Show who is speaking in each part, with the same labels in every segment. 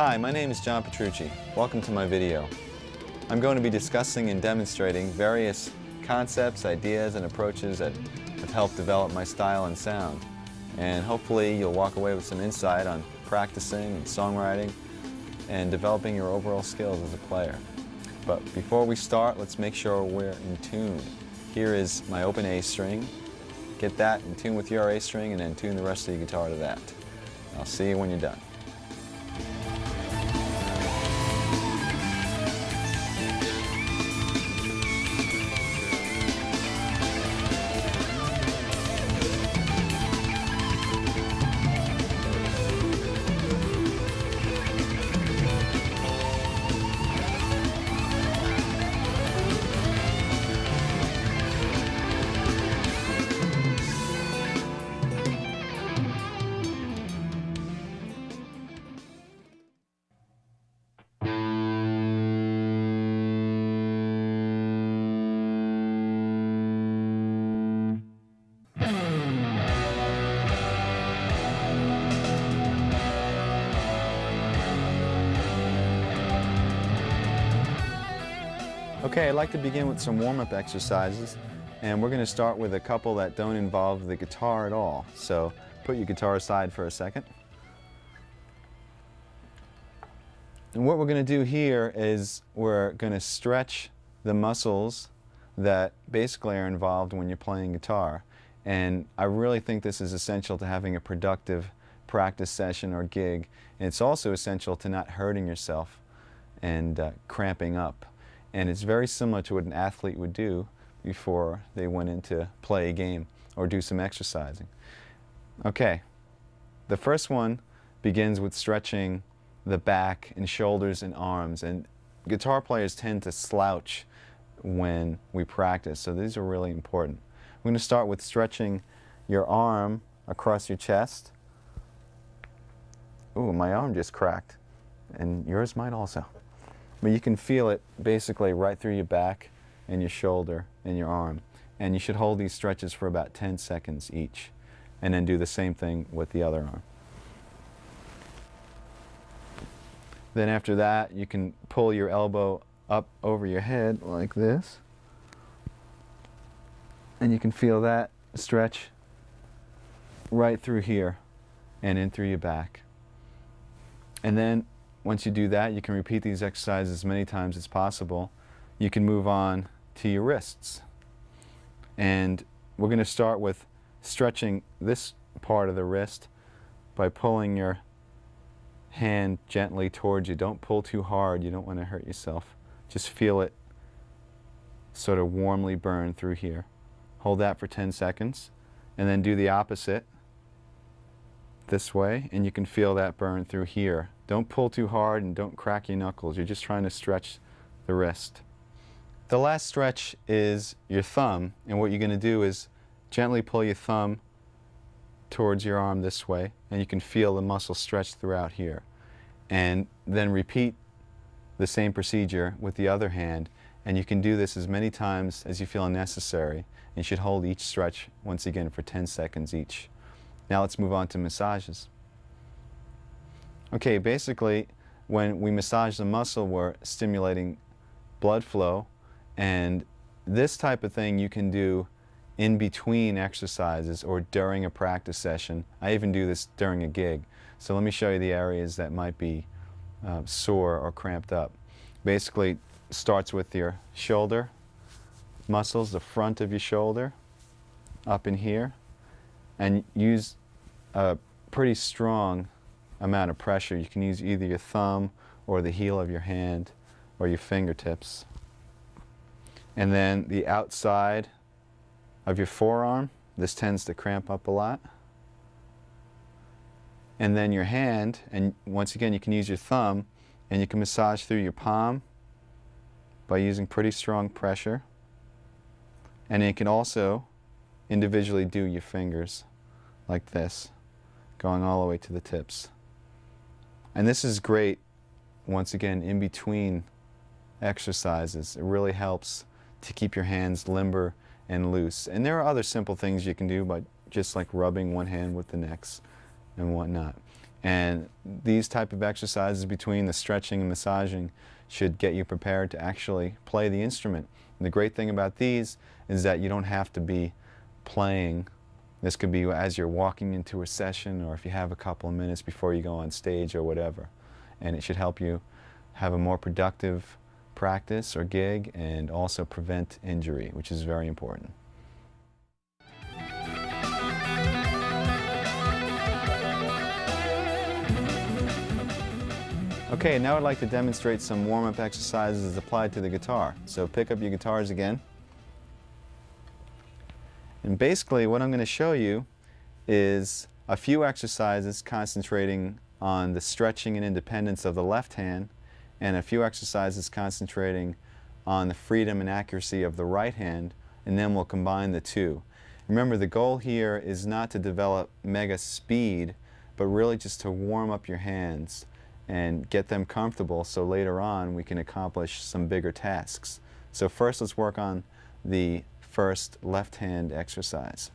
Speaker 1: Hi, my name is John Petrucci. Welcome to my video. I'm going to be discussing and demonstrating various concepts, ideas, and approaches that have helped develop my style and sound. And hopefully you'll walk away with some insight on practicing and songwriting and developing your overall skills as a player. But before we start, let's make sure we're in tune. Here is my open A string. Get that in tune with your A string and then tune the rest of your guitar to that. I'll see you when you're done. Okay, I'd like to begin with some warm-up exercises, and we're going to start with a couple that don't involve the guitar at all. So put your guitar aside for a second. And what we're going to do here is we're going to stretch the muscles that basically are involved when you're playing guitar. And I really think this is essential to having a productive practice session or gig. And it's also essential to not hurting yourself and cramping up. And it's very similar to what an athlete would do before they went in to play a game or do some exercising. Okay, the first one begins with stretching the back and shoulders and arms. And guitar players tend to slouch when we practice, so these are really important. We're going to start with stretching your arm across your chest. Ooh, my arm just cracked, and yours might also. But you can feel it basically right through your back and your shoulder and your arm. And you should hold these stretches for about 10 seconds each. And then do the same thing with the other arm. Then after that, you can pull your elbow up over your head like this. And you can feel that stretch right through here and in through your back. And then once you do that, you can repeat these exercises as many times as possible. You can move on to your wrists. And we're going to start with stretching this part of the wrist by pulling your hand gently towards you. Don't pull too hard. You don't want to hurt yourself. Just feel it sort of warmly burn through here. Hold that for 10 seconds. And then do the opposite this way, and you can feel that burn through here. Don't pull too hard and don't crack your knuckles. You're just trying to stretch the wrist. The last stretch is your thumb, and what you're going to do is gently pull your thumb towards your arm this way, and you can feel the muscle stretch throughout here. And then repeat the same procedure with the other hand, and you can do this as many times as you feel necessary. And you should hold each stretch once again for 10 seconds each. Now let's move on to massages. Okay, basically when we massage the muscle, we're stimulating blood flow, and this type of thing you can do in between exercises or during a practice session. I even do this during a gig. So let me show you the areas that might be sore or cramped up. Basically starts with your shoulder muscles, the front of your shoulder, up in here, and use a pretty strong amount of pressure. You can use either your thumb or the heel of your hand or your fingertips. And then the outside of your forearm, this tends to cramp up a lot. And then your hand, and once again you can use your thumb, and you can massage through your palm by using pretty strong pressure. And you can also individually do your fingers like this, going all the way to the tips. And this is great, once again, in between exercises. It really helps to keep your hands limber and loose. And there are other simple things you can do, but just like rubbing one hand with the next and whatnot. And these type of exercises between the stretching and massaging should get you prepared to actually play the instrument. And the great thing about these is that you don't have to be playing. This could be as you're walking into a session, or if you have a couple of minutes before you go on stage or whatever. And it should help you have a more productive practice or gig, and also prevent injury, which is very important. Okay, now I'd like to demonstrate some warm-up exercises applied to the guitar. So pick up your guitars again. And basically what I'm going to show you is a few exercises concentrating on the stretching and independence of the left hand, and a few exercises concentrating on the freedom and accuracy of the right hand, and then we'll combine the two. Remember, the goal here is not to develop mega speed, but really just to warm up your hands and get them comfortable so later on we can accomplish some bigger tasks. So first let's work on the first left hand exercise.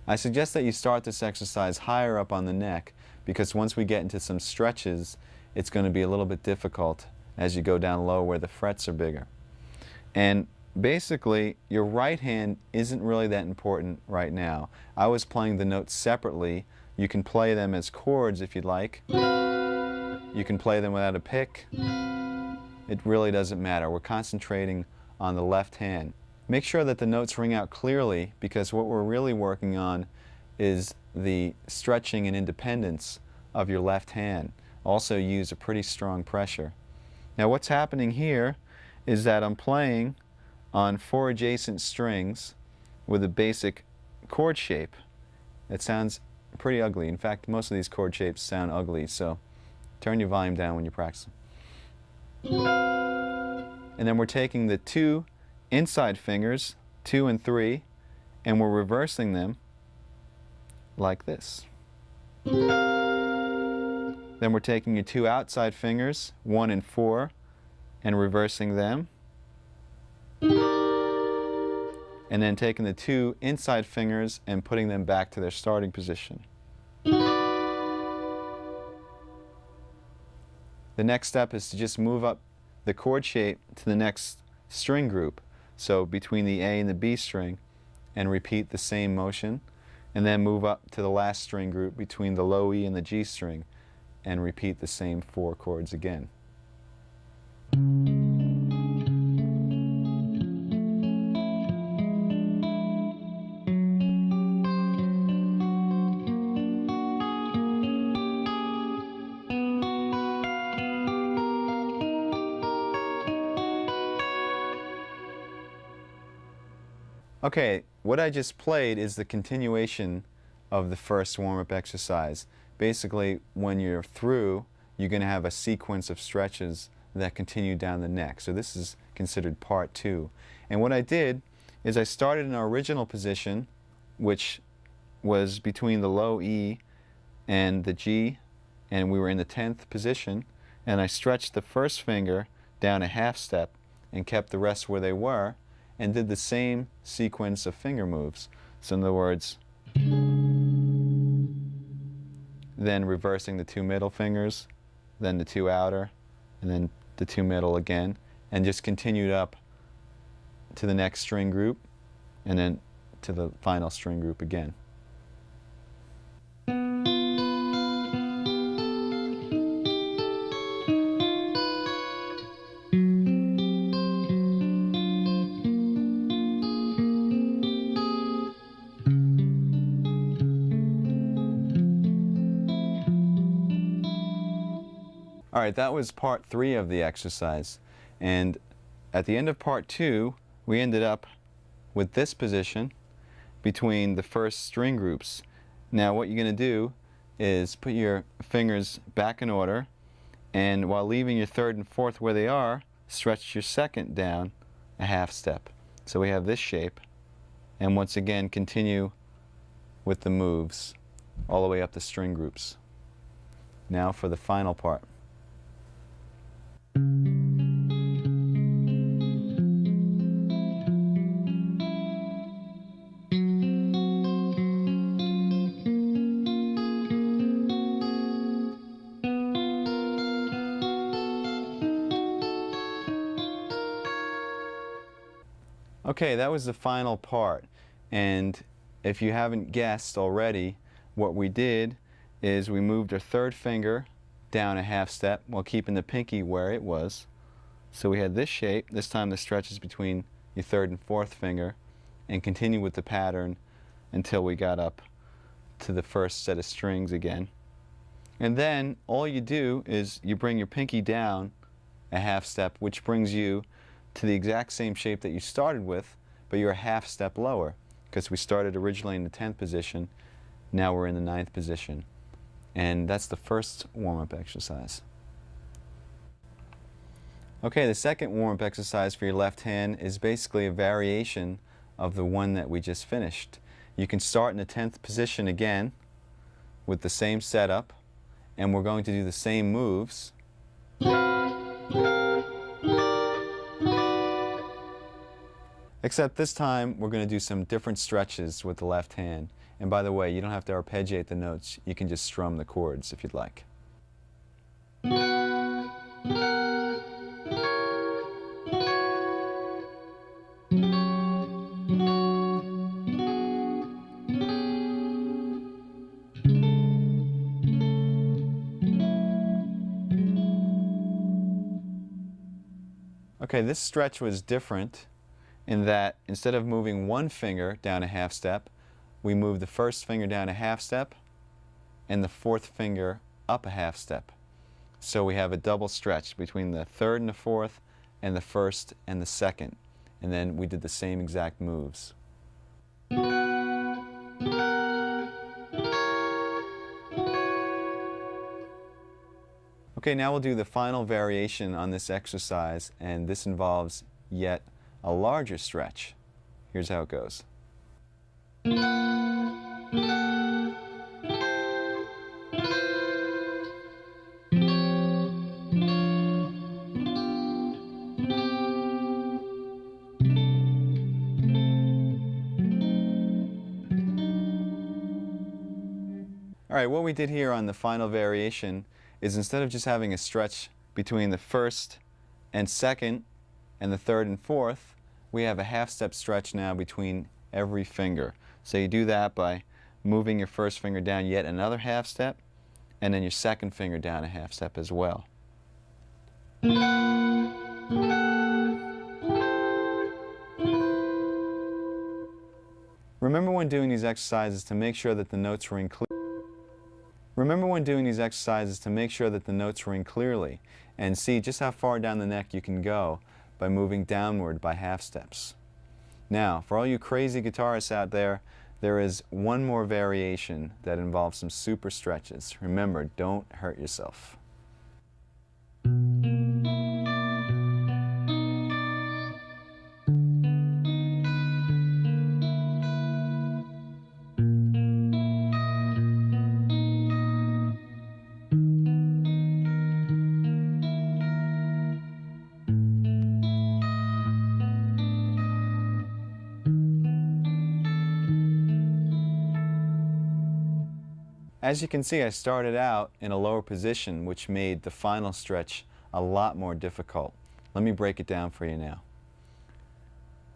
Speaker 1: I suggest that you start this exercise higher up on the neck, because once we get into some stretches, it's going to be a little bit difficult as you go down low where the frets are bigger. And basically, your right hand isn't really that important right now. I was playing the notes separately. You can play them as chords if you'd like. You can play them without a pick. It really doesn't matter. We're concentrating on the left hand. Make sure that the notes ring out clearly, because what we're really working on is the stretching and independence of your left hand. Also use a pretty strong pressure. Now what's happening here is that I'm playing on 4 adjacent strings with a basic chord shape. It sounds pretty ugly. In fact, most of these chord shapes sound ugly, so turn your volume down when you practice. And then we're taking the 2 inside fingers, 2 and 3, and we're reversing them like this. Then we're taking your 2 outside fingers, 1 and 4, and reversing them. And then taking the 2 inside fingers and putting them back to their starting position. The next step is to just move up the chord shape to the next string group. So between the A and the B string, and repeat the same motion, and then move up to the last string group between the low E and the G string, and repeat the same 4 chords again. Okay, what I just played is the continuation of the first warm-up exercise. Basically, when you're through, you're going to have a sequence of stretches that continue down the neck. So this is considered part 2. And what I did is I started in our original position, which was between the low E and the G, and we were in the 10th position, and I stretched the first finger down a half step and kept the rest where they were, and did the same sequence of finger moves. So in other words, then reversing the 2 middle fingers, then the 2 outer, and then the 2 middle again, and just continued up to the next string group, and then to the final string group again. All right, that was part 3 of the exercise. And at the end of part 2, we ended up with this position between the first string groups. Now what you're going to do is put your fingers back in order, and while leaving your 3rd and 4th where they are, stretch your 2nd down a half step. So we have this shape, and once again continue with the moves all the way up the string groups. Now for the final part. Okay, that was the final part, and if you haven't guessed already, what we did is we moved our third finger down a half step while keeping the pinky where it was. So we had this shape. This time the stretch is between your third and fourth finger, and continue with the pattern until we got up to the first set of strings again. And then all you do is you bring your pinky down a half step, which brings you to the exact same shape that you started with, but you're a half step lower, because we started originally in the 10th position, now we're in the 9th position. And that's the first warm-up exercise. Okay, the second warm-up exercise for your left hand is basically a variation of the one that we just finished. You can start in the 10th position again with the same setup, and we're going to do the same moves. Except this time we're going to do some different stretches with the left hand. And by the way, you don't have to arpeggiate the notes, you can just strum the chords if you'd like. Okay, this stretch was different in that instead of moving one finger down a half step, we move the first finger down a half step and the fourth finger up a half step. So we have a double stretch between the third and the fourth and the first and the second. And then we did the same exact moves. Okay, now we'll do the final variation on this exercise, and this involves yet a larger stretch. Here's how it goes. All right, what we did here on the final variation is instead of just having a stretch between the first and second and the third and fourth, we have a half step stretch now between every finger. So you do that by moving your first finger down yet another half step, and then your second finger down a half step as well. Remember when doing these exercises to make sure that the notes were in clearly, and see just how far down the neck you can go by moving downward by half steps. Now, for all you crazy guitarists out there, there is one more variation that involves some super stretches. Remember, don't hurt yourself. As you can see, I started out in a lower position, which made the final stretch a lot more difficult. Let me break it down for you now.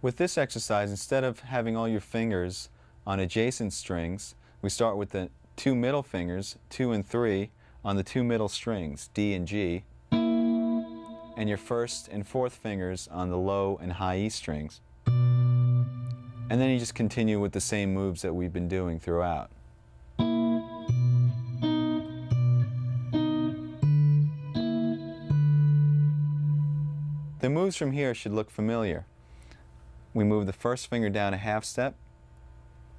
Speaker 1: With this exercise, instead of having all your fingers on adjacent strings, we start with the two middle fingers, 2 and 3, on the two middle strings, D and G, and your first and fourth fingers on the low and high E strings. And then you just continue with the same moves that we've been doing throughout. The moves from here should look familiar. We move the first finger down a half step,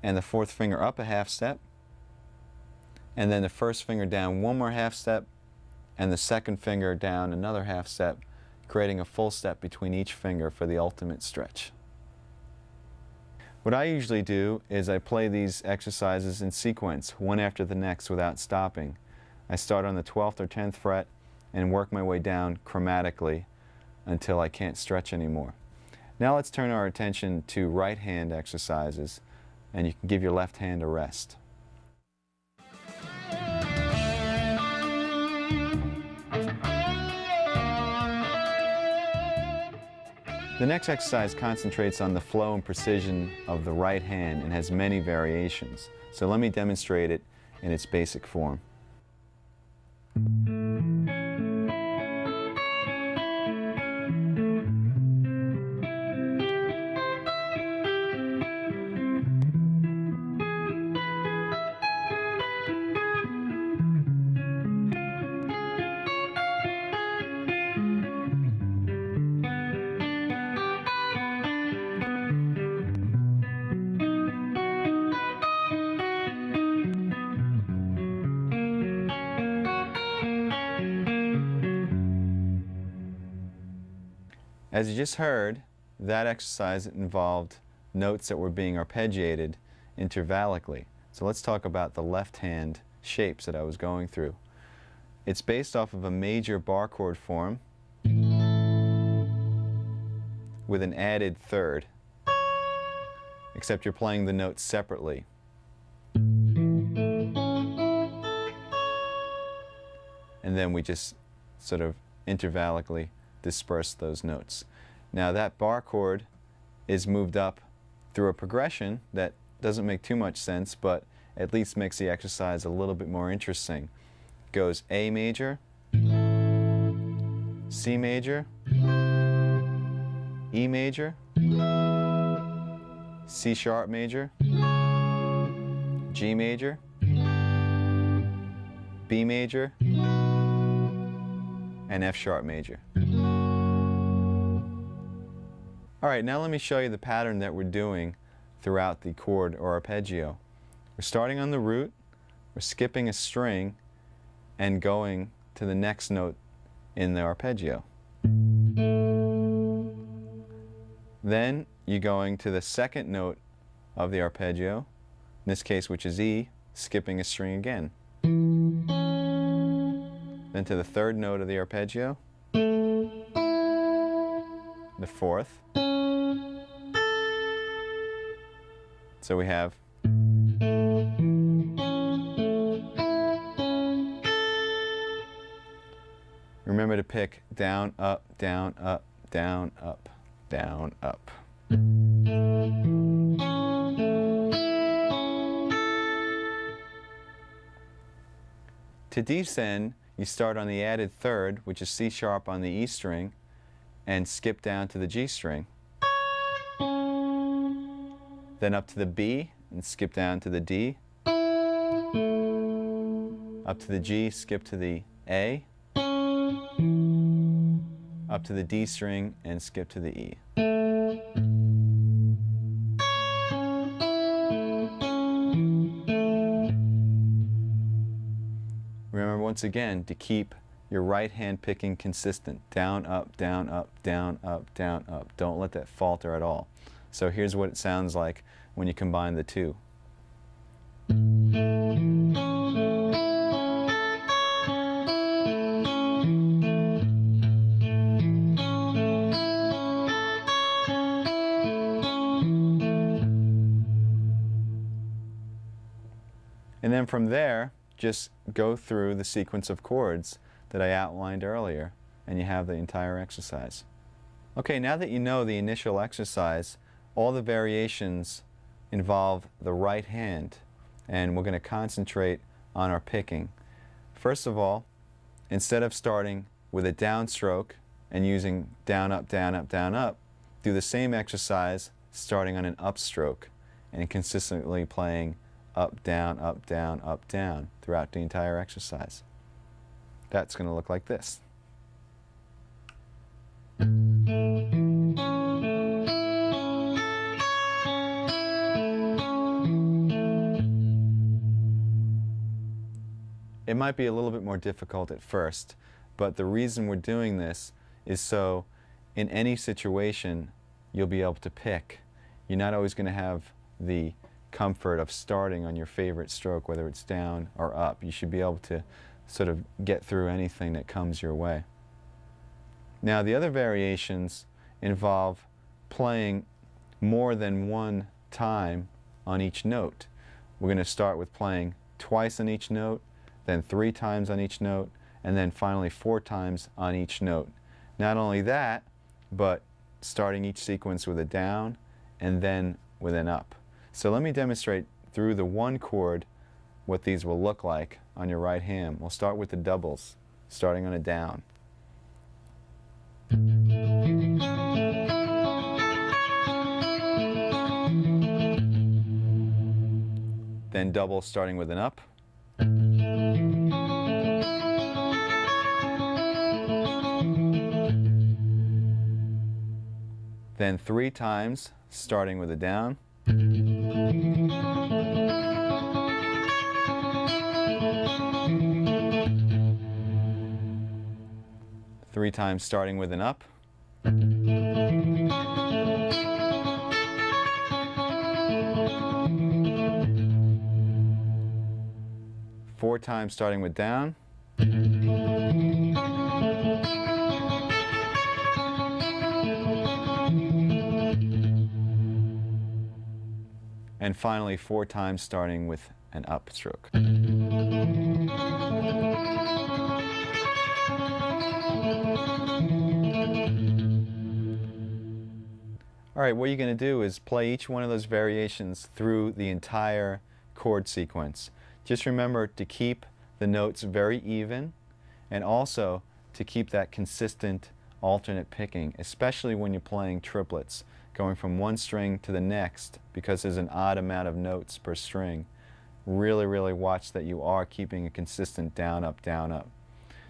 Speaker 1: and the fourth finger up a half step, and then the first finger down one more half step, and the second finger down another half step, creating a full step between each finger for the ultimate stretch. What I usually do is I play these exercises in sequence, one after the next without stopping. I start on the 12th or 10th fret and work my way down chromatically until I can't stretch anymore. Now let's turn our attention to right hand exercises, and you can give your left hand a rest. The next exercise concentrates on the flow and precision of the right hand and has many variations. So let me demonstrate it in its basic form. As you just heard, that exercise involved notes that were being arpeggiated intervallically. So let's talk about the left hand shapes that I was going through. It's based off of a major bar chord form with an added third, except you're playing the notes separately. And then we just sort of intervallically disperse those notes. Now that bar chord is moved up through a progression that doesn't make too much sense, but at least makes the exercise a little bit more interesting. It goes A major, C major, E major, C sharp major, G major, B major, and F sharp major. All right, now let me show you the pattern that we're doing throughout the chord or arpeggio. We're starting on the root, we're skipping a string, and going to the next note in the arpeggio. Then you're going to the second note of the arpeggio, in this case which is E, skipping a string again. Then to the third note of the arpeggio, the fourth. So we have remember to pick down, up, down, up, down, up, down, up. To descend, you start on the added third, which is C sharp on the E string, and skip down to the G string. Then up to the B and skip down to the D. Up to the G, skip to the A. Up to the D string and skip to the E. Remember once again to keep your right hand picking consistent. Down, up, down, up, down, up, down, up. Don't let that falter at all. So here's what it sounds like when you combine the two. And then from there, just go through the sequence of chords that I outlined earlier, and you have the entire exercise. Okay, now that you know the initial exercise, all the variations involve the right hand, and we're going to concentrate on our picking. First of all, instead of starting with a downstroke and using down, up, down, up, down, up, do the same exercise starting on an upstroke and consistently playing up, down, up, down, up, down throughout the entire exercise. That's going to look like this. It might be a little bit more difficult at first, but the reason we're doing this is so in any situation you'll be able to pick. You're not always going to have the comfort of starting on your favorite stroke, whether it's down or up. You should be able to sort of get through anything that comes your way. Now, the other variations involve playing more than one time on each note. We're going to start with playing twice on each note, then 3 times on each note, and then finally 4 times on each note. Not only that, but starting each sequence with a down and then with an up. So let me demonstrate through the one chord what these will look like on your right hand. We'll start with the doubles, starting on a down. Then double starting with an up. Then 3 times starting with a down. Three times starting with an up. Four times starting with down. And finally 4 times starting with an up stroke. All right, what you're going to do is play each one of those variations through the entire chord sequence. Just remember to keep the notes very even, and also to keep that consistent alternate picking, especially when you're playing triplets, going from one string to the next because there's an odd amount of notes per string. Really watch that you are keeping a consistent down, up, down, up.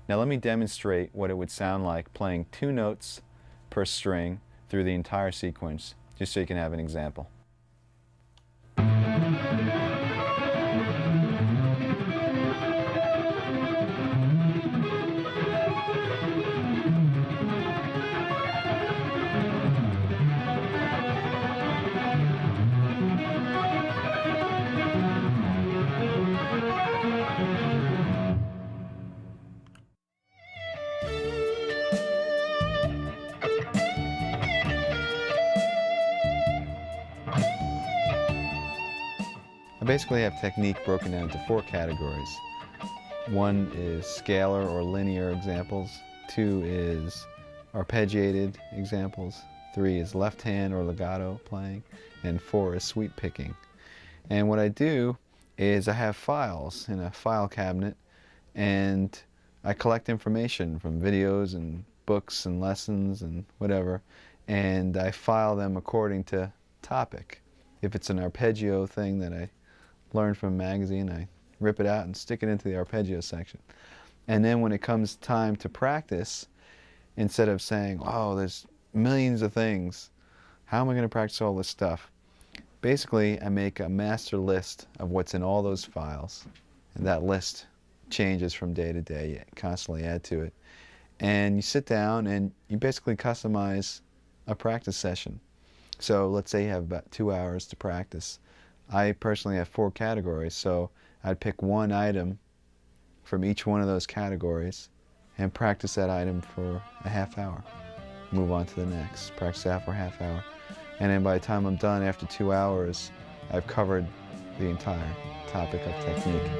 Speaker 1: Now let me demonstrate what it would sound like playing 2 notes per string through the entire sequence, just so you can have an example. I basically have technique broken down into 4 categories. 1 is scalar or linear examples, 2 is arpeggiated examples, 3 is left hand or legato playing, and 4 is sweep picking. And what I do is I have files in a file cabinet, and I collect information from videos and books and lessons and whatever, and I file them according to topic. If it's an arpeggio thing that I learned from a magazine, I rip it out and stick it into the arpeggio section. And then when it comes time to practice, instead of saying, oh, there's millions of things, how am I going to practice all this stuff? Basically, I make a master list of what's in all those files, and that list changes from day to day. You constantly add to it. And you sit down and you basically customize a practice session. So let's say you have about 2 hours to practice. I personally have 4 categories, so I'd pick one item from each one of those categories and practice that item for a half hour. Move on to the next, practice that for a half hour. And then by the time I'm done after 2 hours, I've covered the entire topic of technique.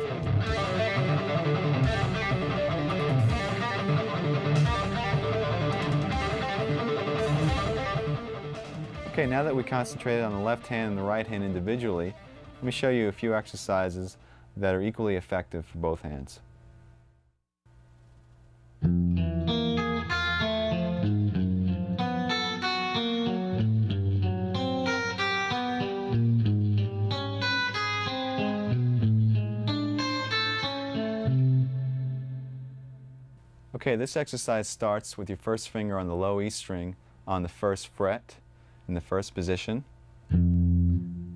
Speaker 1: Okay, now that we concentrated on the left hand and the right hand individually, let me show you a few exercises that are equally effective for both hands. Okay, this exercise starts with your first finger on the low E string on the first fret in the first position,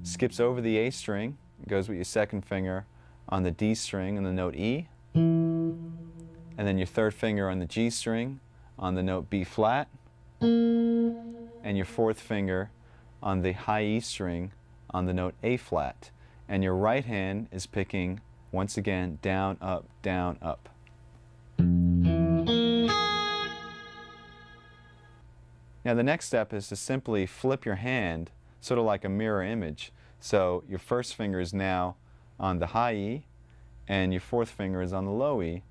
Speaker 1: skips over the A string, goes with your second finger on the D string on the note E, and then your third finger on the G string on the note B flat, and your fourth finger on the high E string on the note A flat. And your right hand is picking, once again, down, up, down, up. Now the next step is to simply flip your hand, sort of like a mirror image. So your first finger is now on the high E, and your fourth finger is on the low E,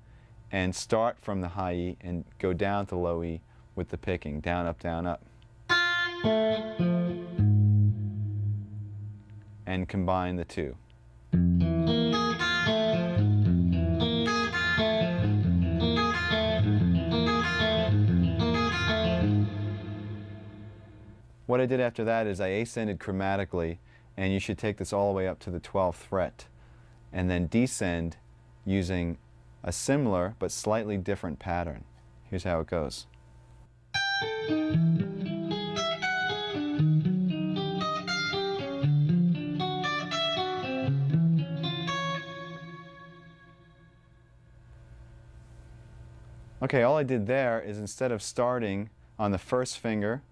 Speaker 1: and start from the high E and go down to low E with the picking, down, up, down, up. And combine the two. What I did after that is I ascended chromatically, and you should take this all the way up to the 12th fret, and then descend using a similar but slightly different pattern. Here's how it goes. Okay, all I did there is instead of starting on the first finger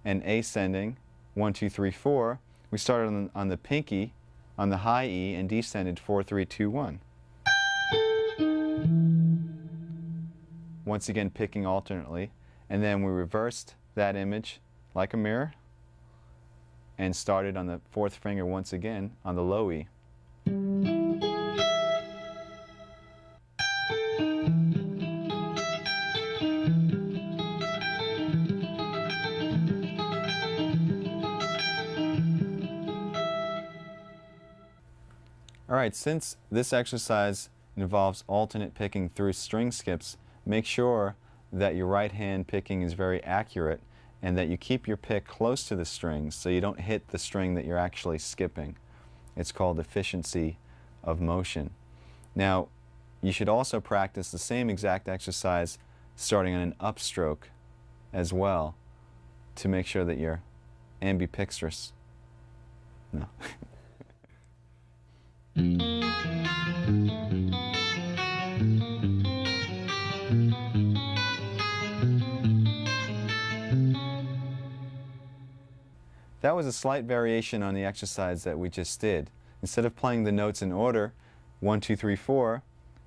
Speaker 1: and ascending 1, 2, 3, 4, we started on the pinky on the high E and descended 4, 3, 2, 1. Once again picking alternately, and then we reversed that image like a mirror and started on the fourth finger once again on the low E. Alright, since this exercise involves alternate picking through string skips, make sure that your right hand picking is very accurate and that you keep your pick close to the strings so you don't hit the string that you're actually skipping. It's called efficiency of motion. Now, you should also practice the same exact exercise starting on an upstroke as well to make sure that you're ambidextrous. No. That was a slight variation on the exercise that we just did. Instead of playing the notes in order, 1, 2, 3, 4,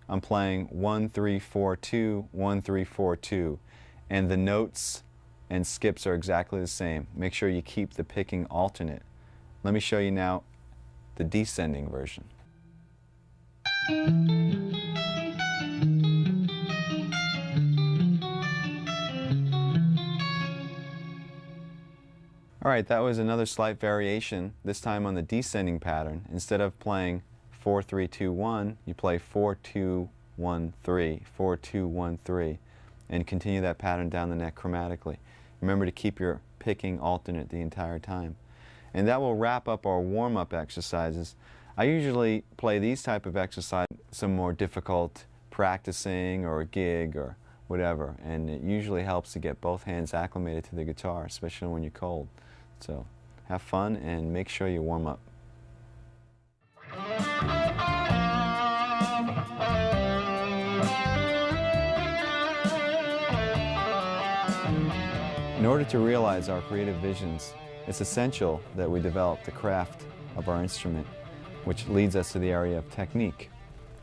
Speaker 1: I'm playing 1, 3, 4, 2, 1, 3, 4, 2. And the notes and skips are exactly the same. Make sure you keep the picking alternate. Let me show you now the descending version. Alright, that was another slight variation, this time on the descending pattern. Instead of playing 4, 3, 2, 1, you play 4, 2, 1, 3, 4, 2, 1, 3, and continue that pattern down the neck chromatically. Remember to keep your picking alternate the entire time. And that will wrap up our warm-up exercises. I usually play these type of exercises, some more difficult practicing or a gig or whatever, and it usually helps to get both hands acclimated to the guitar, especially when you're cold. So have fun and make sure you warm up. In order to realize our creative visions, it's essential that we develop the craft of our instrument, which leads us to the area of technique.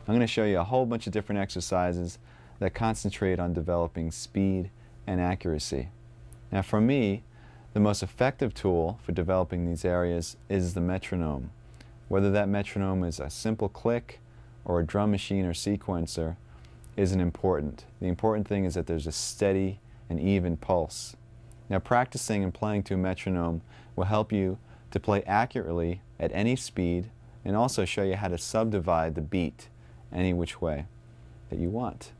Speaker 1: I'm going to show you a whole bunch of different exercises that concentrate on developing speed and accuracy. Now for me, the most effective tool for developing these areas is the metronome. Whether that metronome is a simple click or a drum machine or sequencer isn't important. The important thing is that there's a steady and even pulse. Now practicing and playing to a metronome will help you to play accurately at any speed and also show you how to subdivide the beat any which way that you want.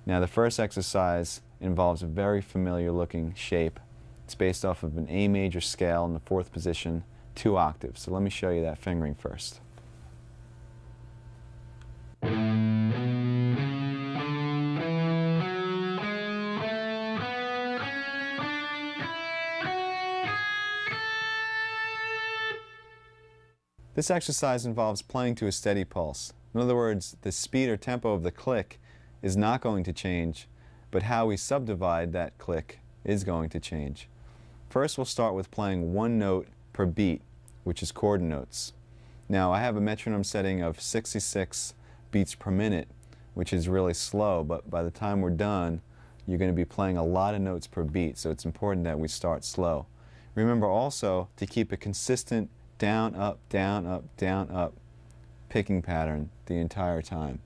Speaker 1: Now the first exercise involves a very familiar looking shape. It's based off of an A major scale in the 4th position, 2 octaves. So let me show you that fingering first. This exercise involves playing to a steady pulse. In other words, the speed or tempo of the click is not going to change, but how we subdivide that click is going to change. First, we'll start with playing one note per beat, which is chord notes. Now I have a metronome setting of 66 beats per minute, which is really slow, but by the time we're done, you're going to be playing a lot of notes per beat, so it's important that we start slow. Remember also to keep a consistent down, up, down, up, down, up picking pattern the entire time.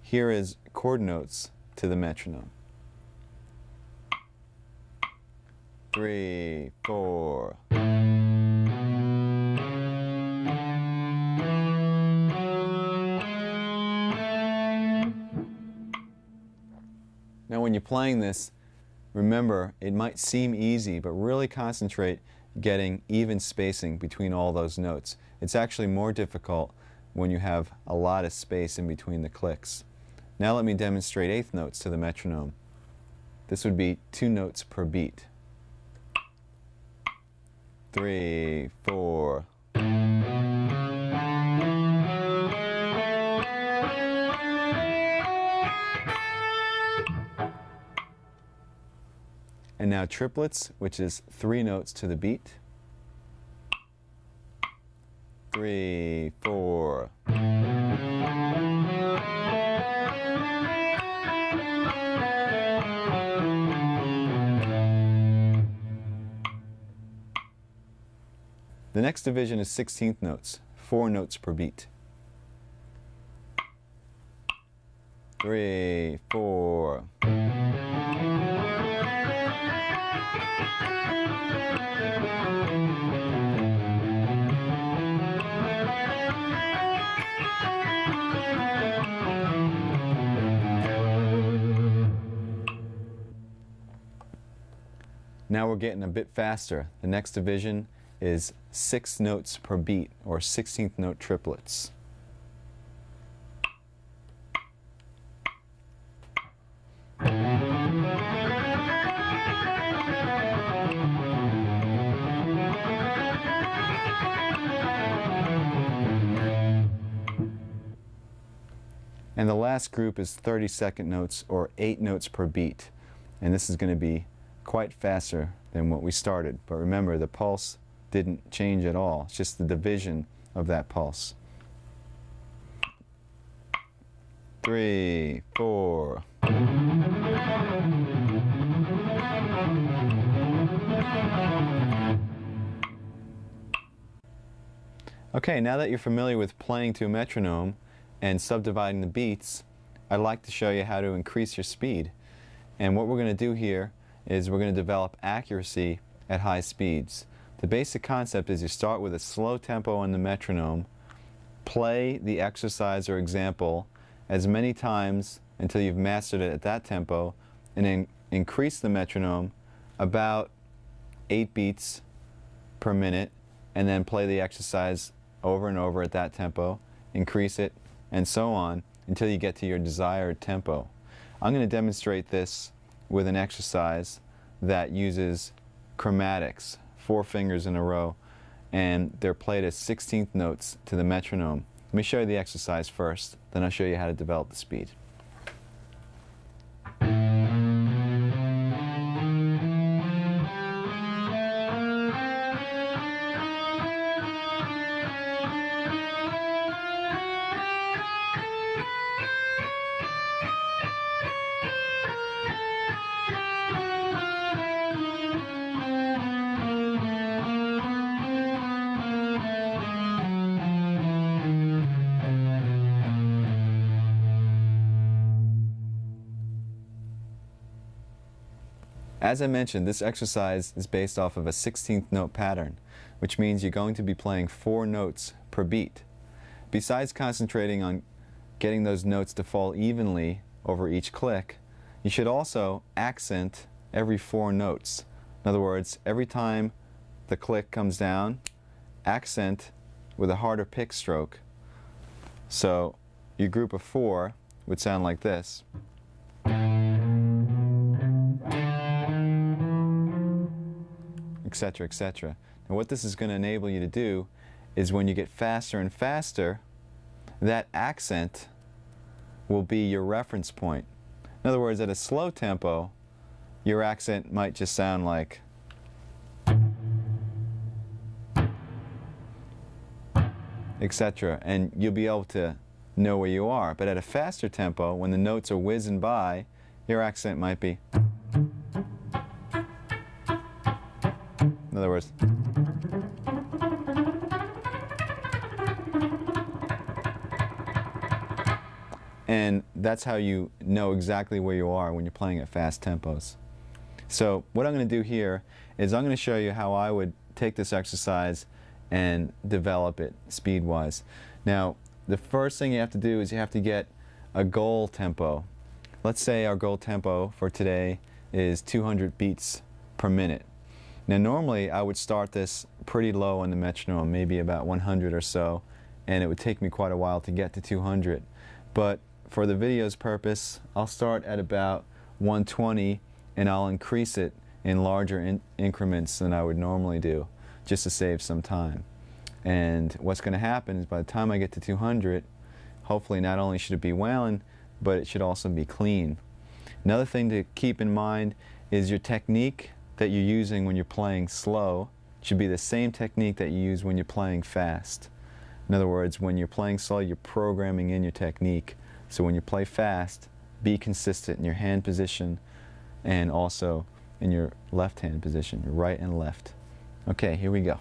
Speaker 1: Here is chord notes to the metronome. 3, 4. Now when you're playing this, remember, it might seem easy, but really concentrate getting even spacing between all those notes. It's actually more difficult when you have a lot of space in between the clicks. Now let me demonstrate eighth notes to the metronome. This would be 2 notes per beat. 3, 4. And now triplets, which is 3 notes to the beat. 3, 4. The next division is 16th notes, 4 notes per beat. 3, 4. Now we're getting a bit faster. The next division is 6 notes per beat, or 16th note triplets. And the last group is 32nd notes, or 8 notes per beat. And this is going to be quite faster than what we started. But remember, the pulse didn't change at all. It's just the division of that pulse. 3, 4. Okay, now that you're familiar with playing to a metronome and subdividing the beats, I'd like to show you how to increase your speed. And what we're going to do here is we're going to develop accuracy at high speeds. The basic concept is you start with a slow tempo on the metronome, play the exercise or example as many times until you've mastered it at that tempo, and then increase the metronome about 8 beats per minute, and then play the exercise over and over at that tempo, increase it, and so on until you get to your desired tempo. I'm going to demonstrate this with an exercise that uses chromatics, 4 fingers in a row, and they're played as 16th notes to the metronome. Let me show you the exercise first, then I'll show you how to develop the speed. As I mentioned, this exercise is based off of a 16th note pattern, which means you're going to be playing 4 notes per beat. Besides concentrating on getting those notes to fall evenly over each click, you should also accent every 4 notes. In other words, every time the click comes down, accent with a harder pick stroke. So your group of 4 would sound like this. Etc., etc. And what this is going to enable you to do is when you get faster and faster, that accent will be your reference point. In other words, at a slow tempo, your accent might just sound like. etc. And you'll be able to know where you are. But at a faster tempo, when the notes are whizzing by, your accent might be. In other words. And that's how you know exactly where you are when you're playing at fast tempos. So what I'm going to do here is I'm going to show you how I would take this exercise and develop it speed-wise. Now, the first thing you have to do is you have to get a goal tempo. Let's say our goal tempo for today is 200 beats per minute. Now normally I would start this pretty low on the metronome, maybe about 100 or so, and it would take me quite a while to get to 200. But for the video's purpose, I'll start at about 120 and I'll increase it in larger increments than I would normally do, just to save some time. And what's going to happen is by the time I get to 200, hopefully not only should it be wailing, but it should also be clean. Another thing to keep in mind is your technique that you're using when you're playing slow should be the same technique that you use when you're playing fast. In other words, when you're playing slow, you're programming in your technique. So when you play fast, be consistent in your hand position and also in your left hand position, your right and left. Okay, here we go.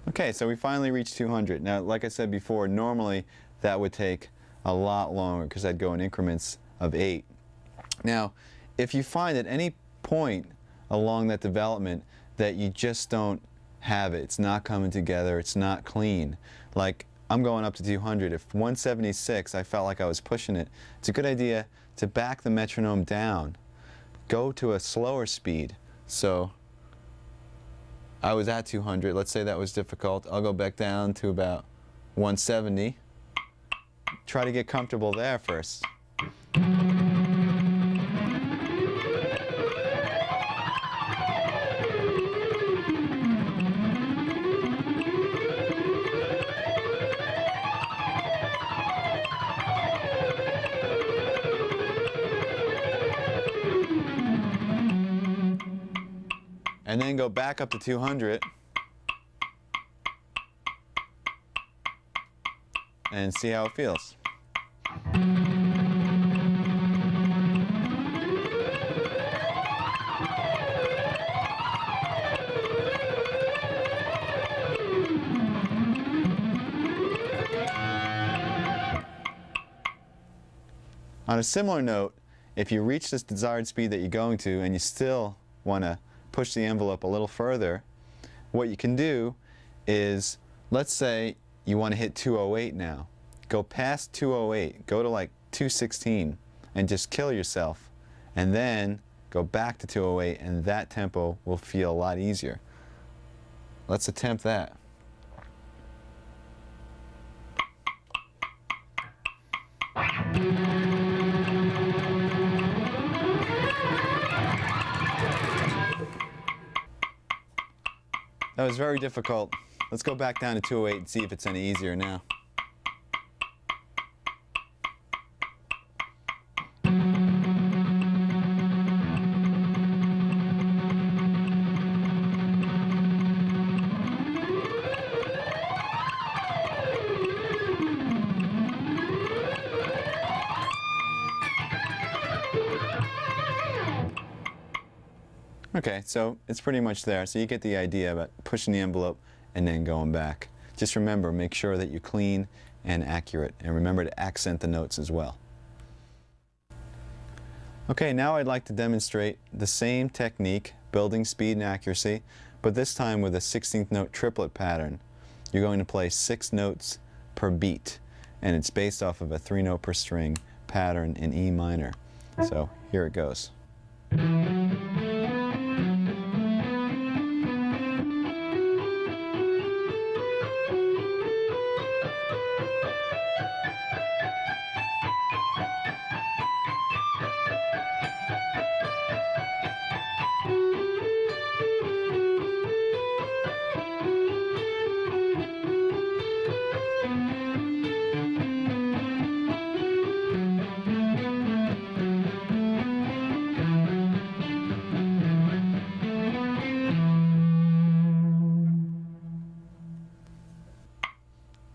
Speaker 1: Okay, so we finally reached 200. Now, like I said before, normally that would take a lot longer because I'd go in increments of 8. Now, if you find at any point along that development that you just don't have it, it's not coming together, it's not clean, like I'm going up to 200. If 176, I felt like I was pushing it, it's a good idea to back the metronome down. Go to a slower speed. So I was at 200, let's say that was difficult. I'll go back down to about 170. Try to get comfortable there first. And then go back up to 200 and see how it feels. On a similar note, if you reach this desired speed that you're going to and you still want to push the envelope a little further, what you can do is, let's say you want to hit 208 now. Go past 208, go to like 216 and just kill yourself, and then go back to 208 and that tempo will feel a lot easier. Let's attempt that. That was very difficult. Let's go back down to 208 and see if it's any easier now. Okay, so it's pretty much there. So you get the idea about pushing the envelope and then going back. Just remember, make sure that you're clean and accurate, and remember to accent the notes as well. Okay, now I'd like to demonstrate the same technique, building speed and accuracy, but this time with a 16th note triplet pattern. You're going to play 6 notes per beat, and it's based off of a 3-note per string pattern in E minor. So here it goes.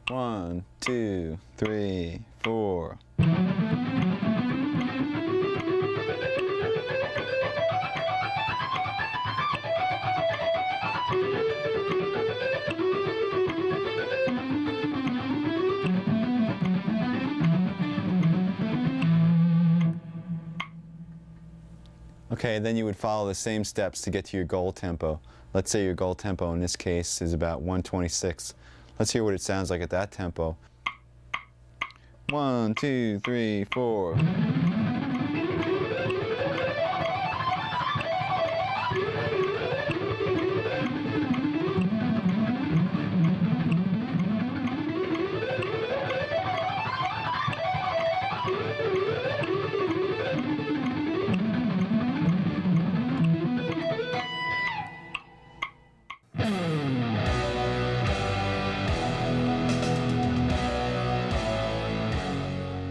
Speaker 1: One, two, three, four. Okay, then you would follow the same steps to get to your goal tempo. Let's say your goal tempo in this case is about 126. Let's hear what it sounds like at that tempo. 1, 2, 3, 4.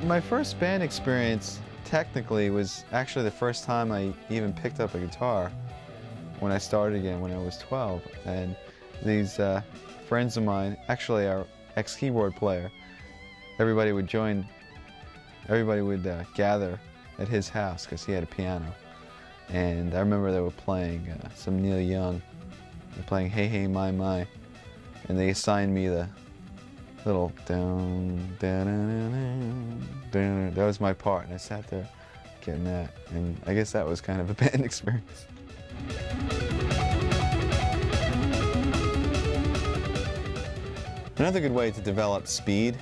Speaker 1: My first band experience technically was actually the first time I even picked up a guitar when I started again when I was 12. And these friends of mine, actually our ex-keyboard player, everybody would gather at his house because he had a piano. And I remember they were playing some Neil Young. They were playing Hey Hey My My. And they assigned me the little down, down, down, down. That was my part, and I sat there getting that. And I guess that was kind of a band experience. Another good way to develop speed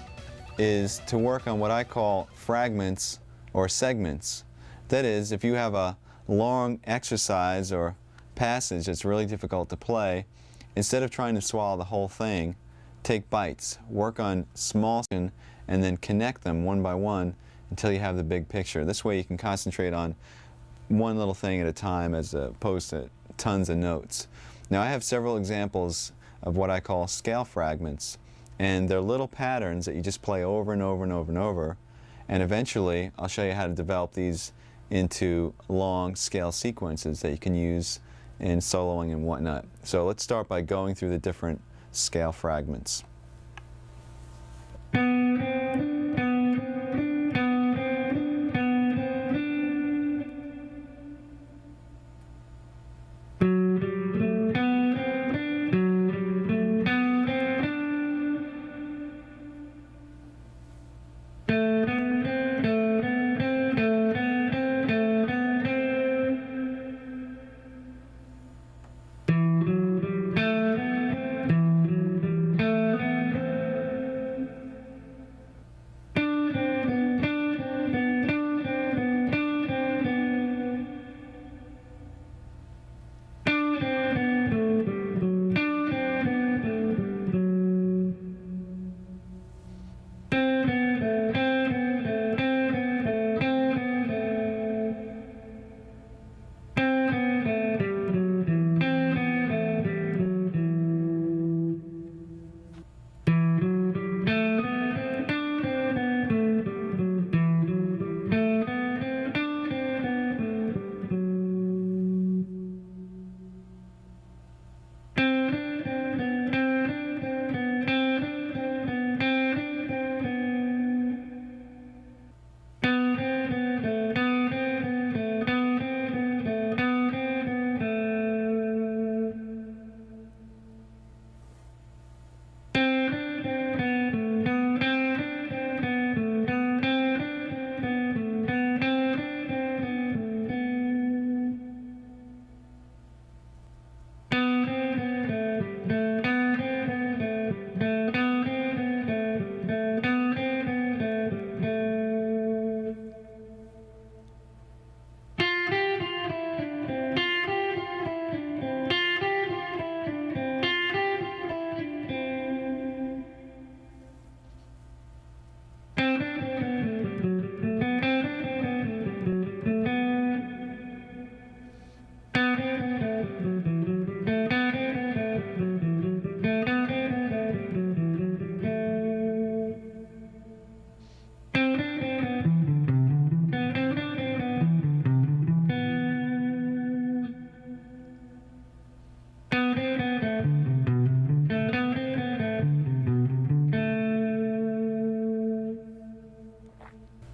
Speaker 1: is to work on what I call fragments or segments. That is, if you have a long exercise or passage that's really difficult to play, instead of trying to swallow the whole thing, take bites, work on small and then connect them one by one until you have the big picture. This way you can concentrate on one little thing at a time as opposed to tons of notes. Now I have several examples of what I call scale fragments, and they're little patterns that you just play over and over and over and over, and eventually I'll show you how to develop these into long scale sequences that you can use in soloing and whatnot. So let's start by going through the different scale fragments.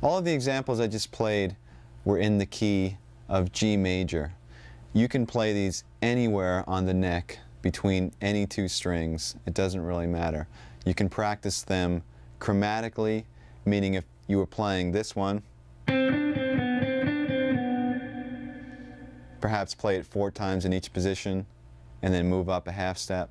Speaker 1: All of the examples I just played were in the key of G major. You can play these anywhere on the neck between any two strings. It doesn't really matter. You can practice them chromatically, meaning if you were playing this one, perhaps play it 4 times in each position and then move up a half step.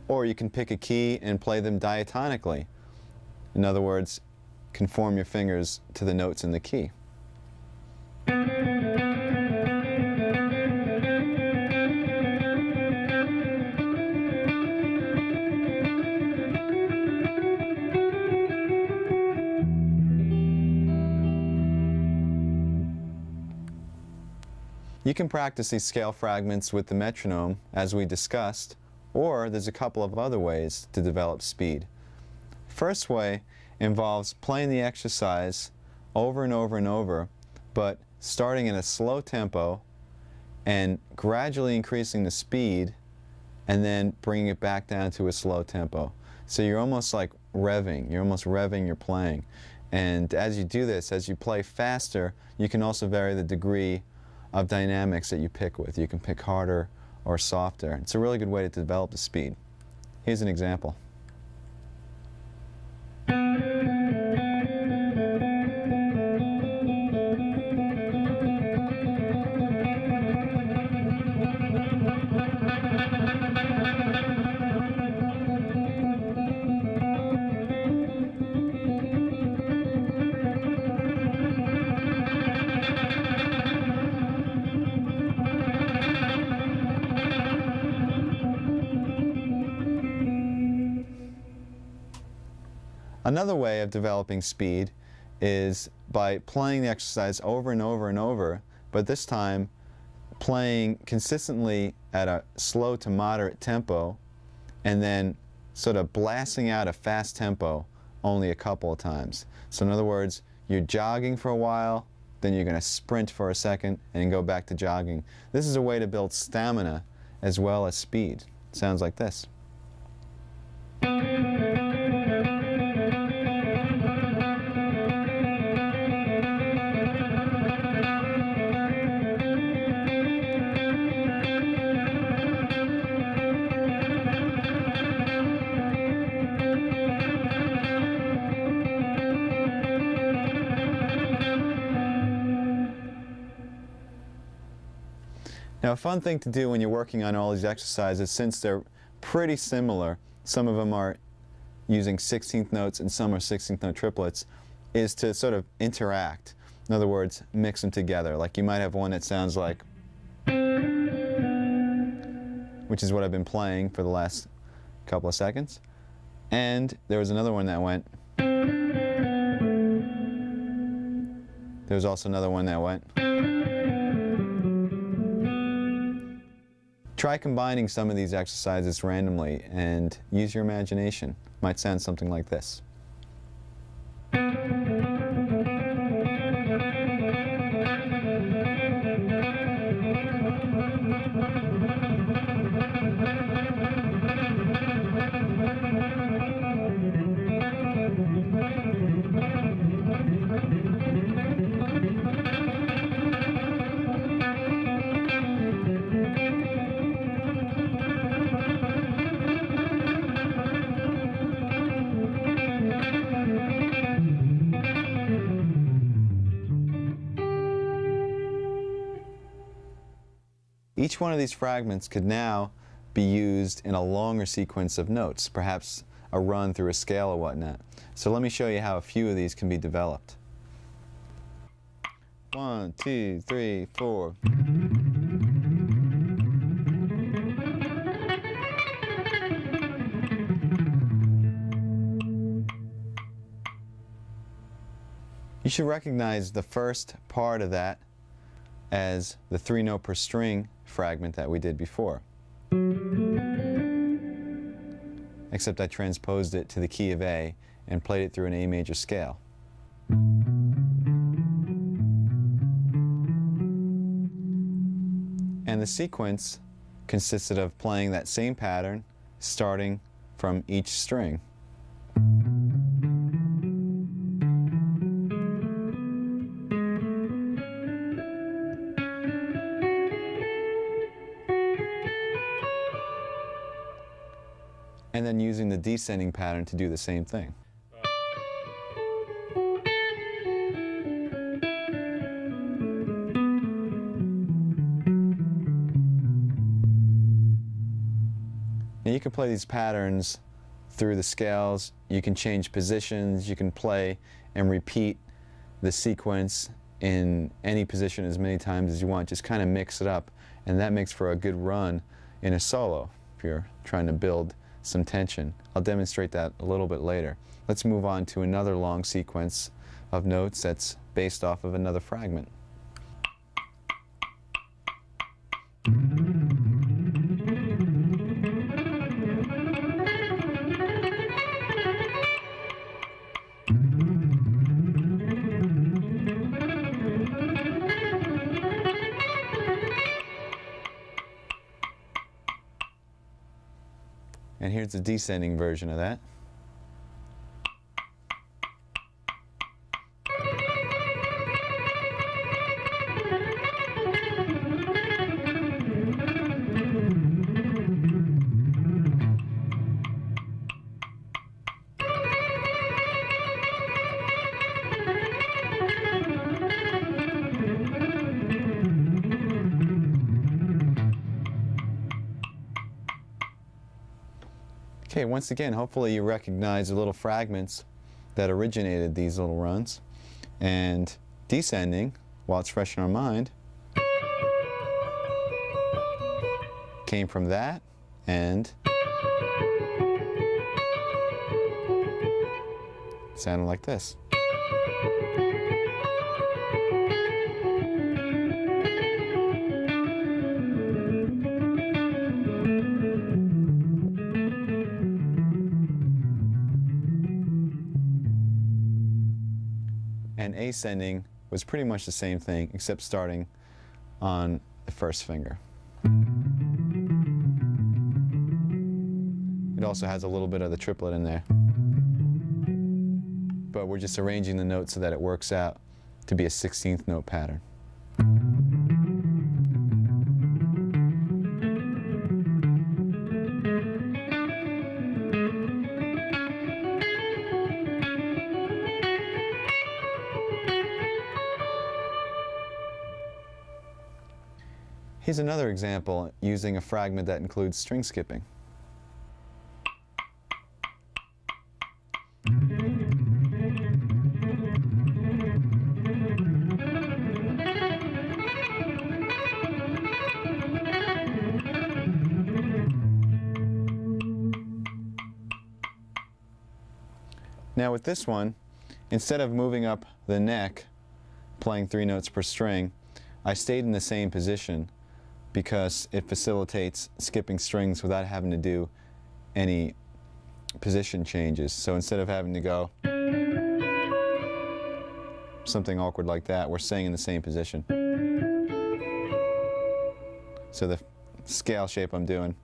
Speaker 1: Or you can pick a key and play them diatonically. In other words, conform your fingers to the notes in the key. You can practice these scale fragments with the metronome, as we discussed, or there's a couple of other ways to develop speed. First way involves playing the exercise over and over and over, but starting in a slow tempo and gradually increasing the speed and then bringing it back down to a slow tempo. So you're almost like revving, you're almost revving your playing. And as you do this, as you play faster, you can also vary the degree of dynamics that you pick with. You can pick harder or softer. It's a really good way to develop the speed. Here's an example. Another way of developing speed is by playing the exercise over and over and over, but this time playing consistently at a slow to moderate tempo and then sort of blasting out a fast tempo only a couple of times. So in other words, you're jogging for a while, then you're going to sprint for a second and go back to jogging. This is a way to build stamina as well as speed. It sounds like this. Now, a fun thing to do when you're working on all these exercises, since they're pretty similar, some of them are using 16th notes and some are 16th note triplets, is to sort of interact. In other words, mix them together. Like you might have one that sounds like, which is what I've been playing for the last couple of seconds. And there was another one that went. There was also another one that went. Try combining some of these exercises randomly and use your imagination. It might sound something like this. Each one of these fragments could now be used in a longer sequence of notes, perhaps a run through a scale or whatnot. So let me show you how a few of these can be developed. 1, 2, 3, 4. You should recognize the first part of that as the 3-note per string fragment that we did before. Except I transposed it to the key of A and played it through an A major scale. And the sequence consisted of playing that same pattern starting from each string. And then using the descending pattern to do the same thing. Now you can play these patterns through the scales. You can change positions. You can play and repeat the sequence in any position as many times as you want. Just kind of mix it up, and that makes for a good run in a solo if you're trying to build some tension. I'll demonstrate that a little bit later. Let's move on to another long sequence of notes that's based off of another fragment. And here's the descending version of that. Okay, once again, hopefully you recognize the little fragments that originated these little runs. And descending, while it's fresh in our mind, came from that and sounded like this. And ascending was pretty much the same thing, except starting on the first finger. It also has a little bit of the triplet in there. But we're just arranging the notes so that it works out to be a 16th note pattern. Here's another example using a fragment that includes string skipping. Now with this one, instead of moving up the neck, playing 3 notes per string, I stayed in the same position because it facilitates skipping strings without having to do any position changes. So instead of having to go something awkward like that, we're staying in the same position. So the scale shape I'm doing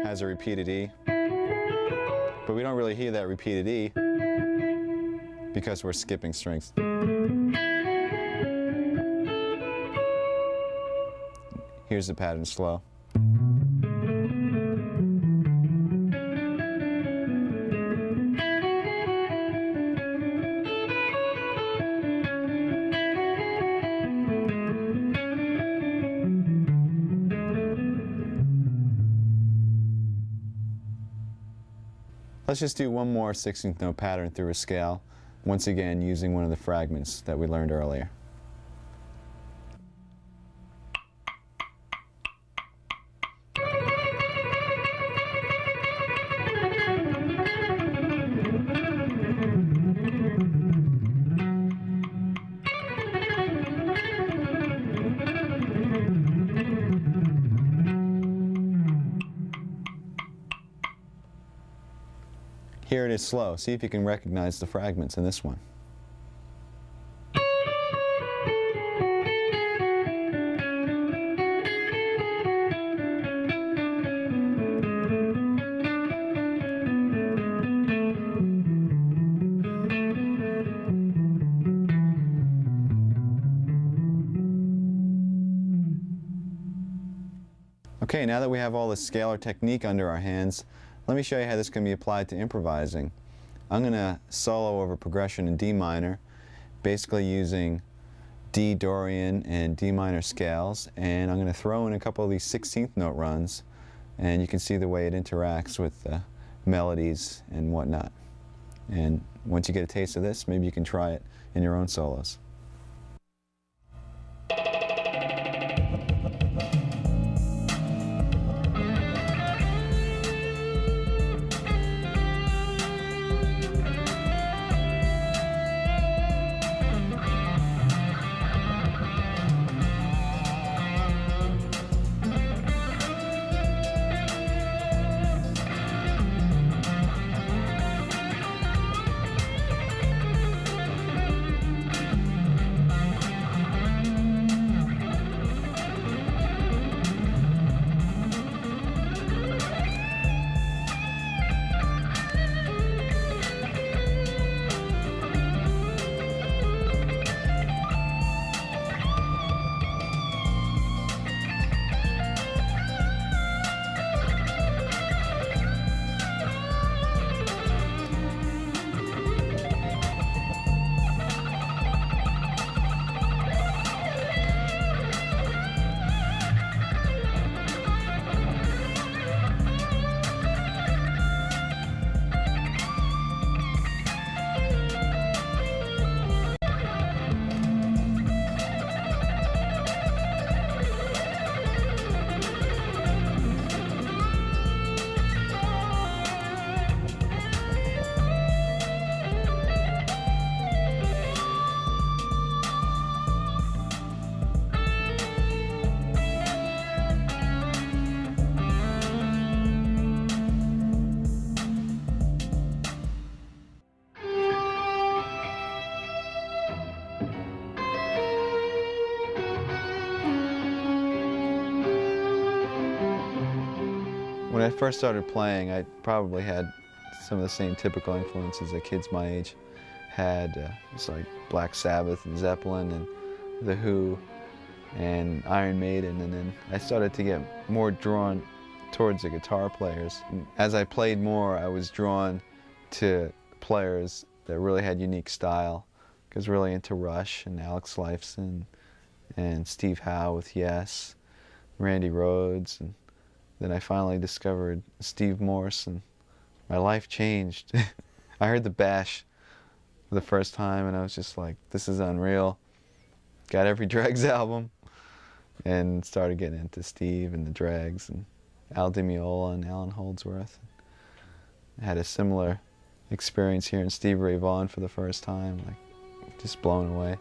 Speaker 1: has a repeated E, but we don't really hear that repeated E because we're skipping strings. Here's the pattern slow. Let's just do one more 16th note pattern through a scale, once again using one of the fragments that we learned earlier. Here it is slow. See if you can recognize the fragments in this one. Okay, now that we have all the scalar technique under our hands, let me show you how this can be applied to improvising. I'm going to solo over progression in D minor, basically using D Dorian and D minor scales, and I'm going to throw in a couple of these 16th note runs, and you can see the way it interacts with the melodies and whatnot. And once you get a taste of this, maybe you can try it in your own solos. When I first started playing, I probably had some of the same typical influences that kids my age had. It's like Black Sabbath and Zeppelin and The Who and Iron Maiden, and then I started to get more drawn towards the guitar players. And as I played more, I was drawn to players that really had unique style. I was really into Rush and Alex Lifeson and Steve Howe with Yes, Randy Rhoads, and then I finally discovered Steve Morse, and my life changed. I heard the Bash for the first time, and I was just like, this is unreal. Got every Dregs album, and started getting into Steve and the Dregs, and Al Di Meola and Alan Holdsworth. I had a similar experience hearing Stevie Ray Vaughan for the first time, like just blown away.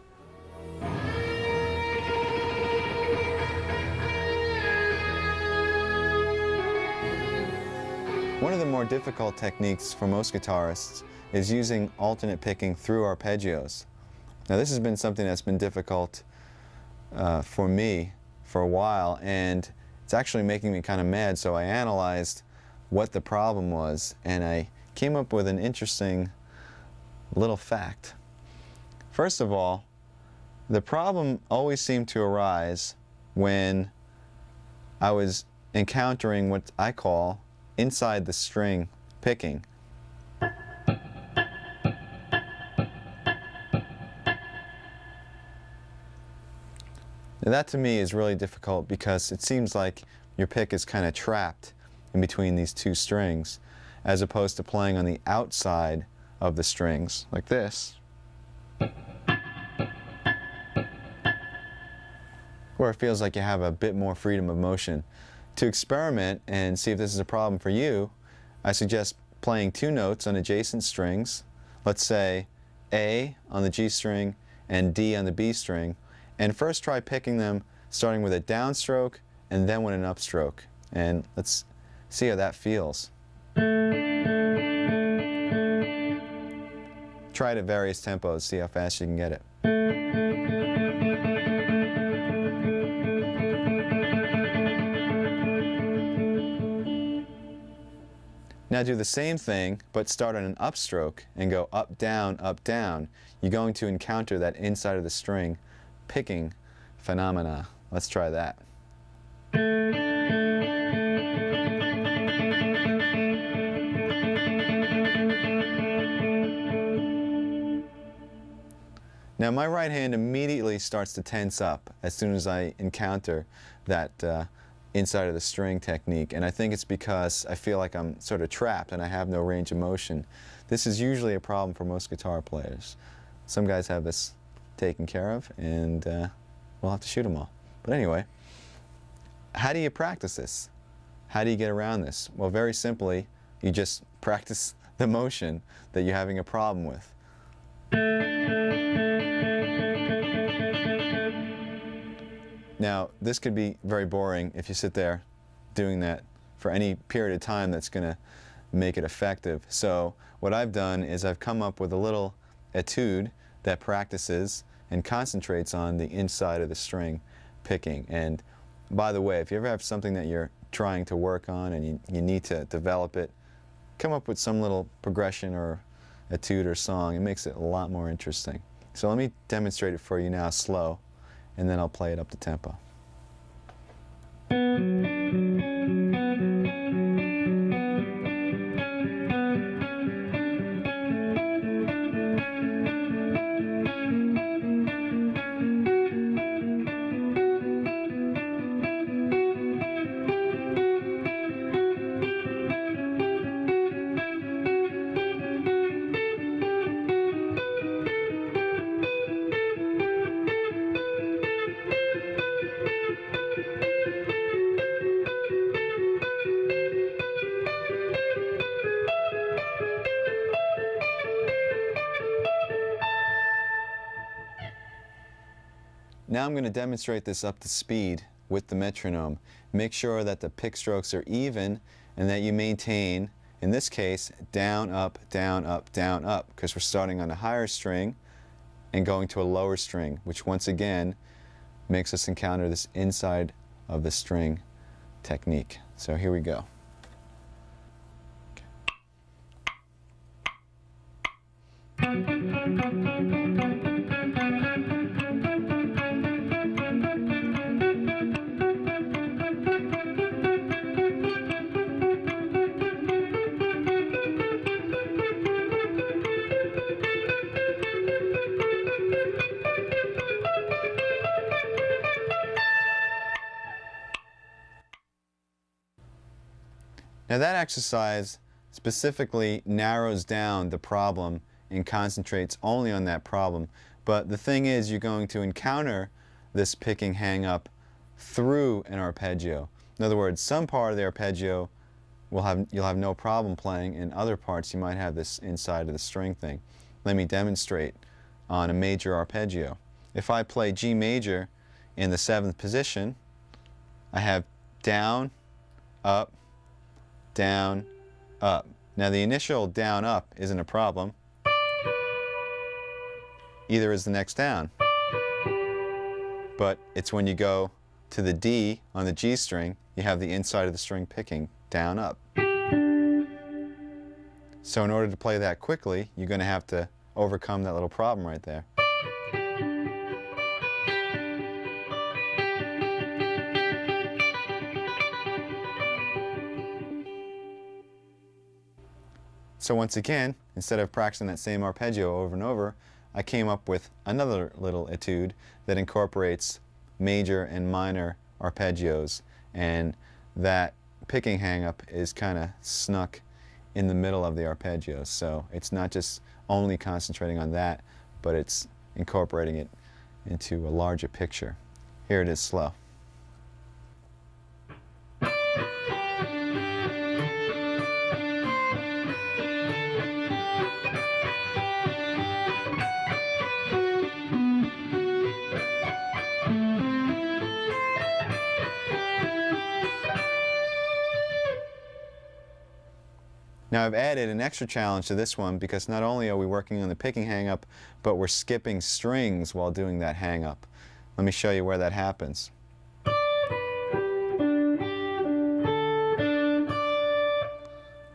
Speaker 1: One of the more difficult techniques for most guitarists is using alternate picking through arpeggios. Now this has been something that's been difficult for me for a while, and it's actually making me kind of mad, so I analyzed what the problem was, and I came up with an interesting little fact. First of all, the problem always seemed to arise when I was encountering what I call inside the string picking. Now that to me is really difficult because it seems like your pick is kind of trapped in between these two strings, as opposed to playing on the outside of the strings like this, where it feels like you have a bit more freedom of motion. To experiment and see if this is a problem for you, I suggest playing two notes on adjacent strings, let's say A on the G string and D on the B string, and first try picking them starting with a downstroke and then with an upstroke. And let's see how that feels. Try it at various tempos, see how fast you can get it. Now do the same thing, but start on an upstroke and go up, down, up, down. You're going to encounter that inside of the string picking phenomena. Let's try that. Now my right hand immediately starts to tense up as soon as I encounter that inside of the string technique, and I think it's because I feel like I'm sort of trapped and I have no range of motion. This is usually a problem for most guitar players. Some guys have this taken care of, and we'll have to shoot them all. But anyway, how do you practice this? How do you get around this? Well, very simply, you just practice the motion that you're having a problem with. Now, this could be very boring if you sit there doing that for any period of time that's going to make it effective. So what I've done is I've come up with a little etude that practices and concentrates on the inside of the string picking. And by the way, if you ever have something that you're trying to work on and you need to develop it, come up with some little progression or etude or song. It makes it a lot more interesting. So let me demonstrate it for you now slow, and then I'll play it up to tempo. Now I'm going to demonstrate this up to speed with the metronome. Make sure that the pick strokes are even and that you maintain, in this case, down, up, down, up, down, up, because we're starting on a higher string and going to a lower string, which once again makes us encounter this inside of the string technique. So here we go. Now that exercise specifically narrows down the problem and concentrates only on that problem. But the thing is, you're going to encounter this picking hang-up through an arpeggio. In other words, some part of the arpeggio you'll have no problem playing, and other parts you might have this inside of the string thing. Let me demonstrate on a major arpeggio. If I play G major in the 7th position, I have down, up, down, up. Now the initial down, up isn't a problem. Either is the next down. But it's when you go to the D on the G string, you have the inside of the string picking down, up. So in order to play that quickly, you're going to have to overcome that little problem right there. So once again, instead of practicing that same arpeggio over and over, I came up with another little etude that incorporates major and minor arpeggios, and that picking hang-up is kind of snuck in the middle of the arpeggios. So it's not just only concentrating on that, but it's incorporating it into a larger picture. Here it is slow. Now I've added an extra challenge to this one because not only are we working on the picking hang-up, but we're skipping strings while doing that hang-up. Let me show you where that happens.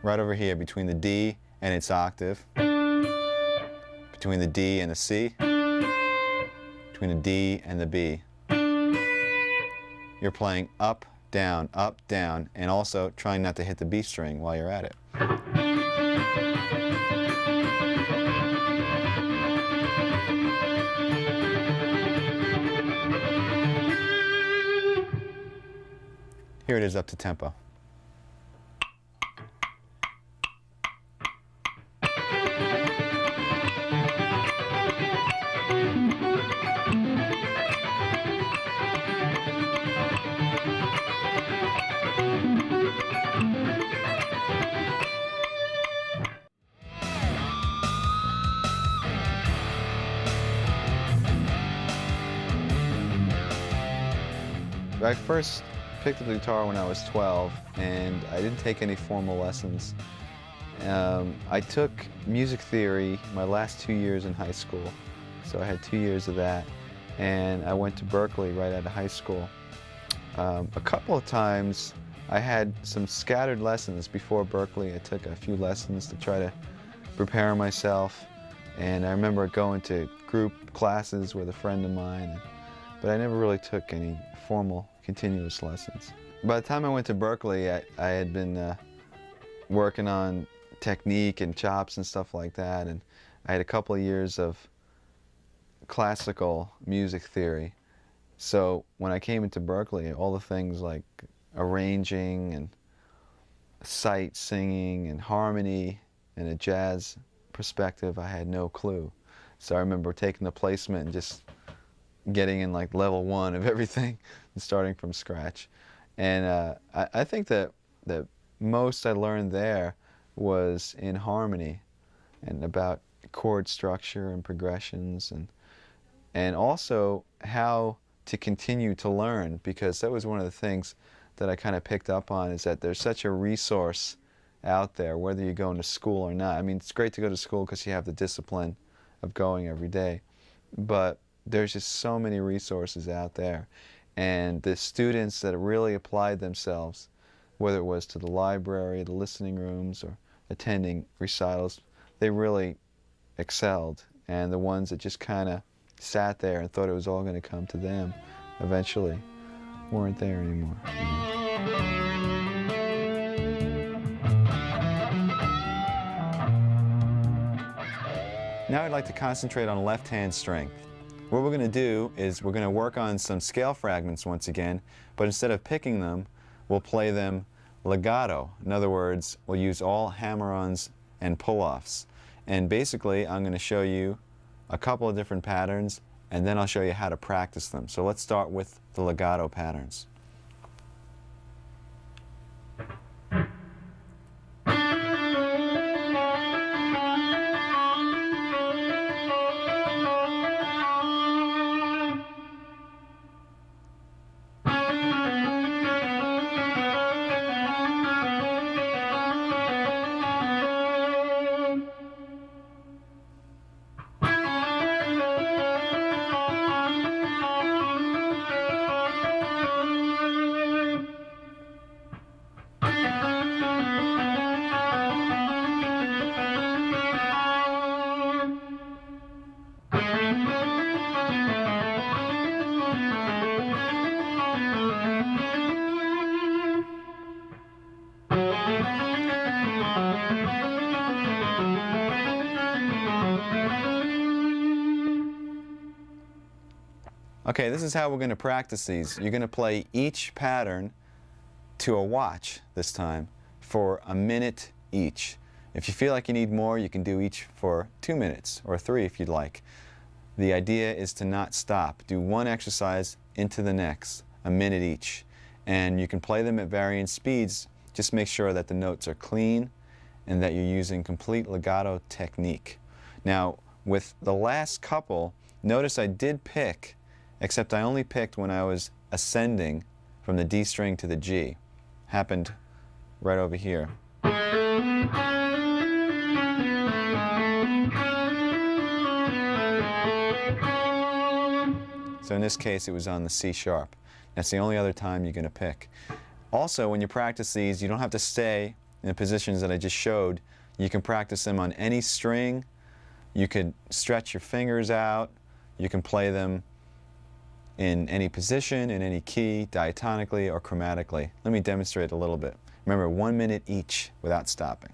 Speaker 1: Right over here between the D and its octave, between the D and the C, between the D and the B. You're playing up, down, and also trying not to hit the B string while you're at it. Here it is up to tempo. I first picked up the guitar when I was 12, and I didn't take any formal lessons. I took music theory my last 2 years in high school, so I had 2 years of that, and I went to Berkeley right out of high school. A couple of times I had some scattered lessons before Berkeley. I took a few lessons to try to prepare myself, and I remember going to group classes with a friend of mine, but I never really took any formal continuous lessons. By the time I went to Berkeley, I had been working on technique and chops and stuff like that, and I had a couple of years of classical music theory. So when I came into Berkeley, all the things like arranging and sight singing and harmony and a jazz perspective, I had no clue. So I remember taking the placement and just getting in like level 1 of everything and starting from scratch. And I think that the most I learned there was in harmony and about chord structure and progressions, and also how to continue to learn, because that was one of the things that I kind of picked up on, is that there's such a resource out there, whether you're going to school or not. I mean, it's great to go to school because you have the discipline of going every day, but there's just so many resources out there. And the students that really applied themselves, whether it was to the library, the listening rooms, or attending recitals, they really excelled. And the ones that just kind of sat there and thought it was all going to come to them eventually weren't there anymore. Now I'd like to concentrate on left hand strength. What we're going to do is we're going to work on some scale fragments once again, but instead of picking them, we'll play them legato. In other words, we'll use all hammer-ons and pull-offs. And basically, I'm going to show you a couple of different patterns, and then I'll show you how to practice them. So let's start with the legato patterns. Okay, this is how we're going to practice these. You're going to play each pattern to a watch this time for a minute each. If you feel like you need more, you can do each for 2 minutes or 3 if you'd like. The idea is to not stop. Do one exercise into the next, a minute each. And you can play them at varying speeds. Just make sure that the notes are clean and that you're using complete legato technique. Now, with the last couple, notice I did pick, except I only picked when I was ascending from the D string to the G. Happened right over here. So in this case, it was on the C sharp. That's the only other time you're going to pick. Also, when you practice these, you don't have to stay in the positions that I just showed. You can practice them on any string. You could stretch your fingers out. You can play them in any position, in any key, diatonically or chromatically. Let me demonstrate a little bit. Remember, 1 minute each without stopping.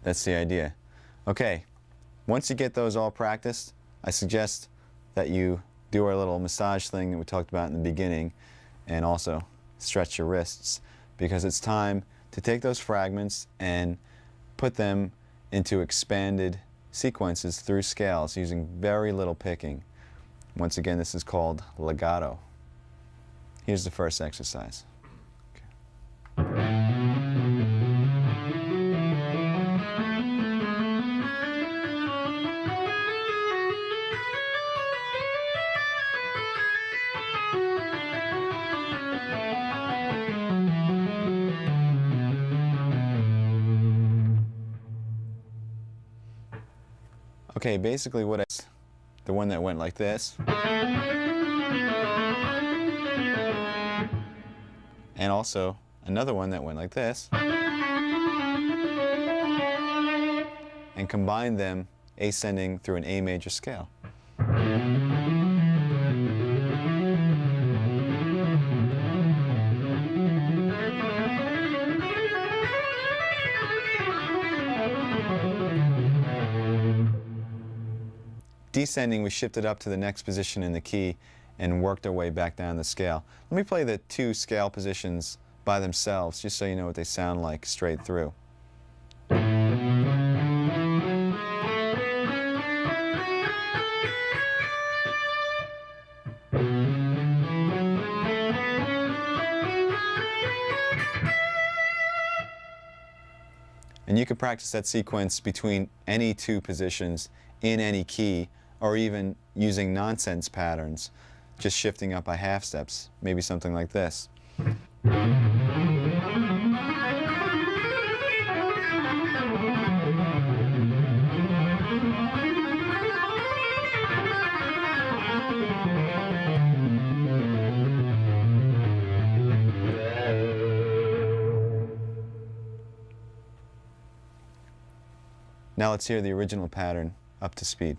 Speaker 1: That's the idea. Okay, once you get those all practiced, I suggest that you do our little massage thing that we talked about in the beginning, and also stretch your wrists, because it's time to take those fragments and put them into expanded sequences through scales using very little picking. Once again, this is called legato. Here's the first exercise. Okay, basically what the one that went like this, and also another one that went like this, and combine them ascending through an A major scale. Descending, we shifted up to the next position in the key and worked our way back down the scale. Let me play the two scale positions by themselves, just so you know what they sound like straight through. And you can practice that sequence between any two positions in any key, or even using nonsense patterns, just shifting up by half steps, maybe something like this. Now let's hear the original pattern up to speed.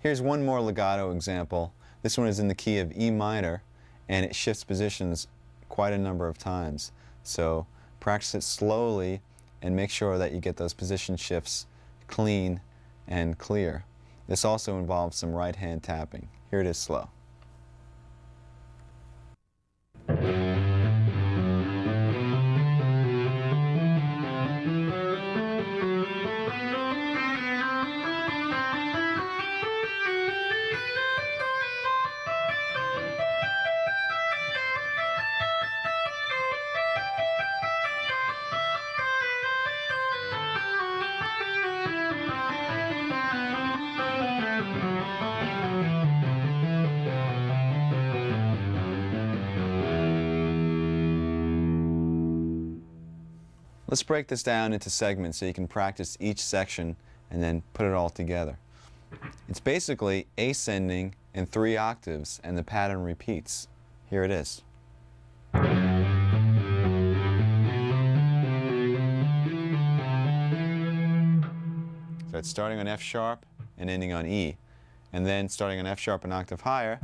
Speaker 1: Here's one more legato example. This one is in the key of E minor, and it shifts positions quite a number of times. So practice it slowly and make sure that you get those position shifts clean and clear. This also involves some right hand tapping. Here it is slow. Let's break this down into segments so you can practice each section and then put it all together. It's basically ascending in 3 octaves, and the pattern repeats. Here it is. So it's starting on F sharp and ending on E, and then starting on F sharp an octave higher,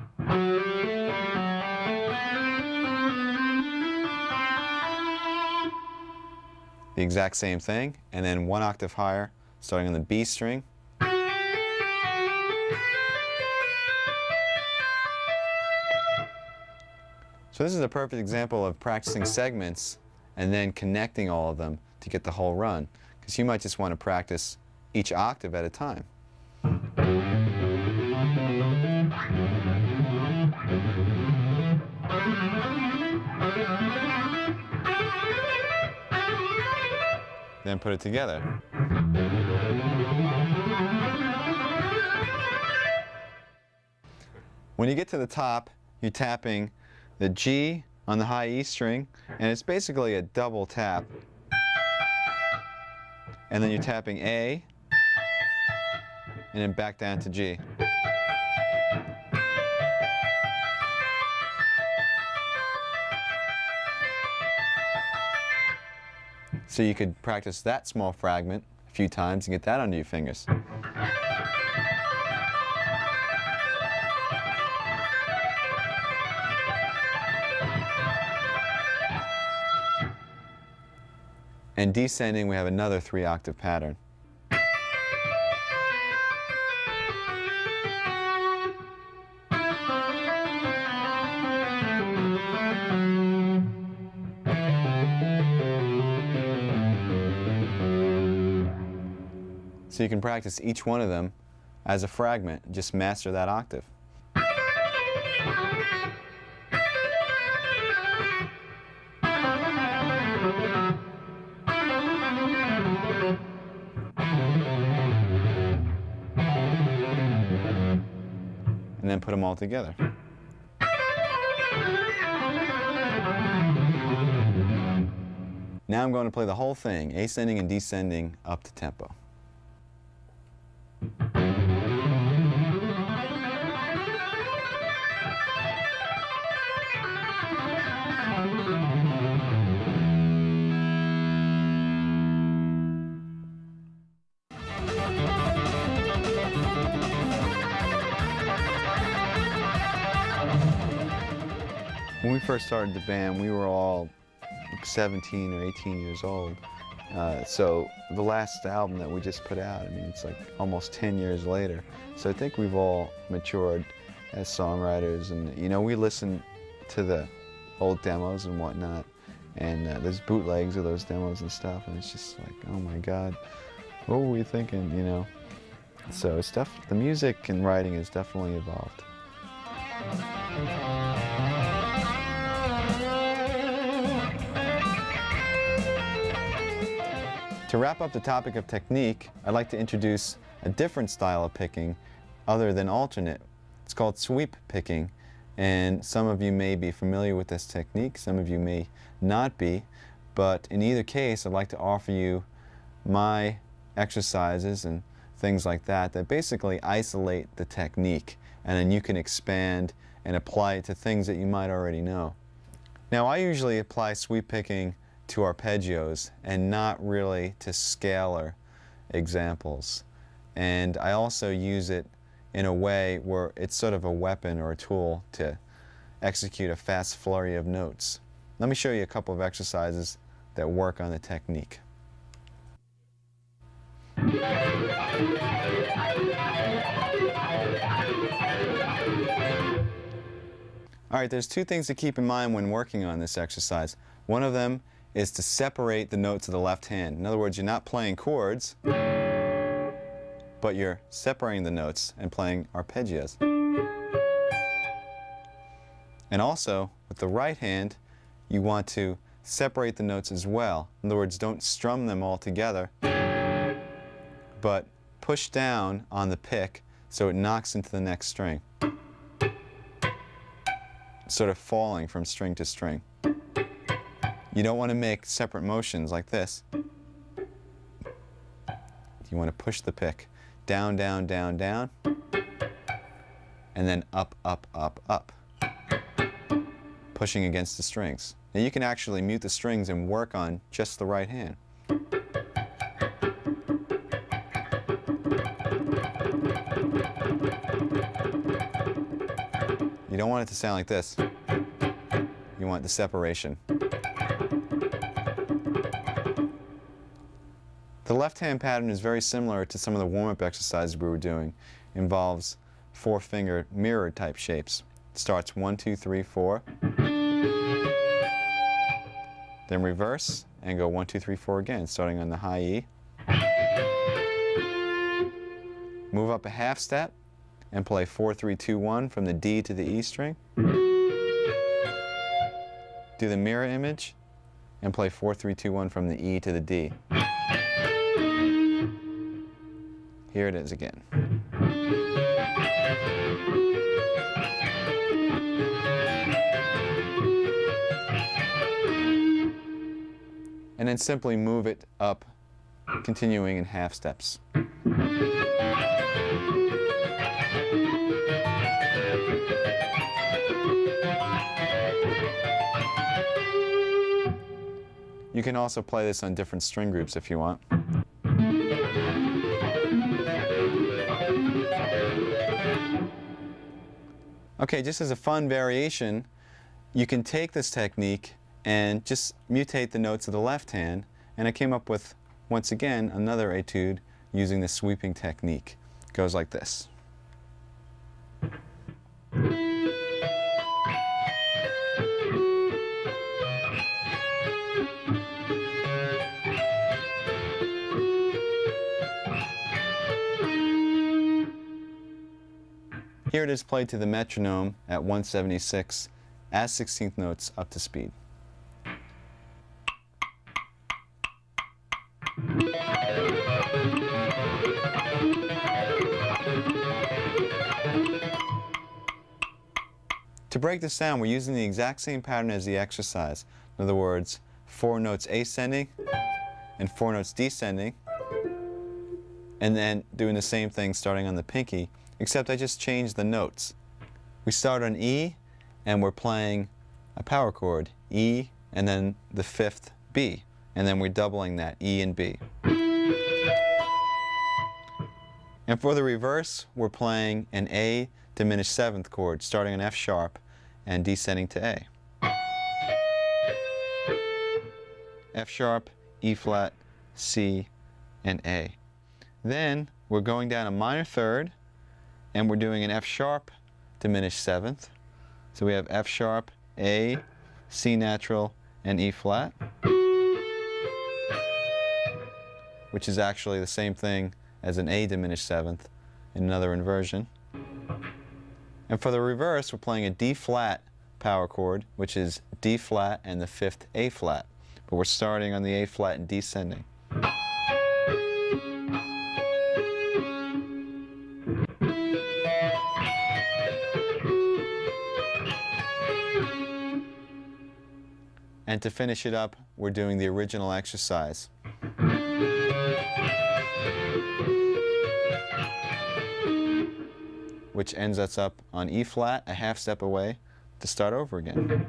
Speaker 1: the exact same thing, and then 1 octave higher, starting on the B string. So this is a perfect example of practicing segments and then connecting all of them to get the whole run, because you might just want to practice each octave at a time. Then put it together. When you get to the top, you're tapping the G on the high E string, and it's basically a double tap. And then you're tapping A, and then back down to G. So you could practice that small fragment a few times and get that under your fingers. And descending, we have another 3-octave pattern. So you can practice each one of them as a fragment, just master that octave. And then put them all together. Now I'm going to play the whole thing, ascending and descending up to tempo. When we first started the band, we were all 17 or 18 years old. So the last album that we just put out, I mean, it's like almost 10 years later. So I think we've all matured as songwriters, and you know, we listen to the old demos and whatnot, and there's bootlegs of those demos and stuff, and it's just like, oh my God, what were we thinking, you know? So the music and writing has definitely evolved. To wrap up the topic of technique, I'd like to introduce a different style of picking other than alternate. It's called sweep picking, and some of you may be familiar with this technique, some of you may not be, but in either case I'd like to offer you my exercises and things like that that basically isolate the technique, and then you can expand and apply it to things that you might already know. Now, I usually apply sweep picking to arpeggios and not really to scalar examples. And I also use it in a way where it's sort of a weapon or a tool to execute a fast flurry of notes. Let me show you a couple of exercises that work on the technique. All right, there's two things to keep in mind when working on this exercise. One of them is to separate the notes of the left hand. In other words, you're not playing chords, but you're separating the notes and playing arpeggios. And also, with the right hand, you want to separate the notes as well. In other words, don't strum them all together, but push down on the pick so it knocks into the next string, sort of falling from string to string. You don't want to make separate motions like this. You want to push the pick down, down, down, down, and then up, up, up, up, pushing against the strings. Now you can actually mute the strings and work on just the right hand. You don't want it to sound like this. You want the separation. The left-hand pattern is very similar to some of the warm-up exercises we were doing. It involves 4-finger mirror type shapes. It starts 1, 2, 3, 4. Then reverse and go 1, 2, 3, 4 again, starting on the high E. Move up a half step and play 4, 3, 2, 1 from the D to the E string. Do the mirror image and play 4, 3, 2, 1 from the E to the D. Here it is again. And then simply move it up, continuing in half steps. You can also play this on different string groups if you want. Okay, just as a fun variation, you can take this technique and just mutate the notes of the left hand And I came up with, once again, another etude using the sweeping technique. It goes like this. Here it is played to the metronome at 176 as 16th notes up to speed. To break this down, we're using the exact same pattern as the exercise. In other words, 4 notes ascending and 4 notes descending, and then doing the same thing starting on the pinky, except I just changed the notes. We start on E, and we're playing a power chord, E, and then the 5th B, and then we're doubling that, E and B. And for the reverse, we're playing an A diminished 7th chord, starting on F sharp and descending to A. F sharp, E flat, C, and A. Then we're going down a minor third, and we're doing an F sharp diminished 7th. So we have F sharp, A, C natural, and E flat, which is actually the same thing as an A diminished 7th in another inversion. And for the reverse, we're playing a D flat power chord, which is D flat and the 5th A flat. But we're starting on the A flat and descending. And to finish it up, we're doing the original exercise. Which ends us up on E flat, a half step away, to start over again.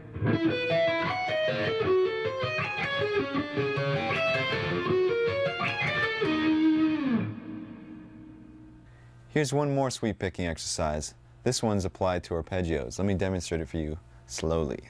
Speaker 1: Here's one more sweep picking exercise. This one's applied to arpeggios. Let me demonstrate it for you slowly.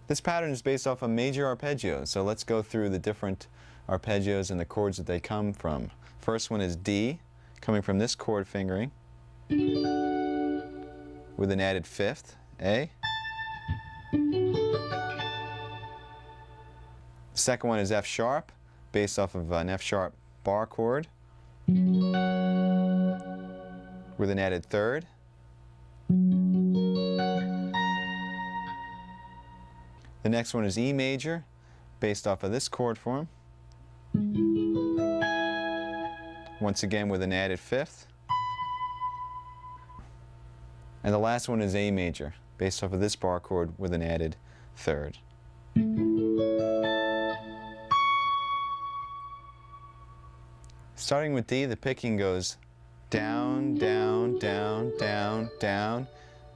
Speaker 1: This pattern is based off a major arpeggio, so let's go through the different arpeggios and the chords that they come from. First one is D, coming from this chord fingering, with an added 5th, A. Second one is F sharp, based off of an F sharp bar chord, with an added 3rd. The next one is E major, based off of this chord form, once again with an added 5th. And the last one is A major, based off of this bar chord with an added 3rd. Starting with D, the picking goes down, down, down, down, down.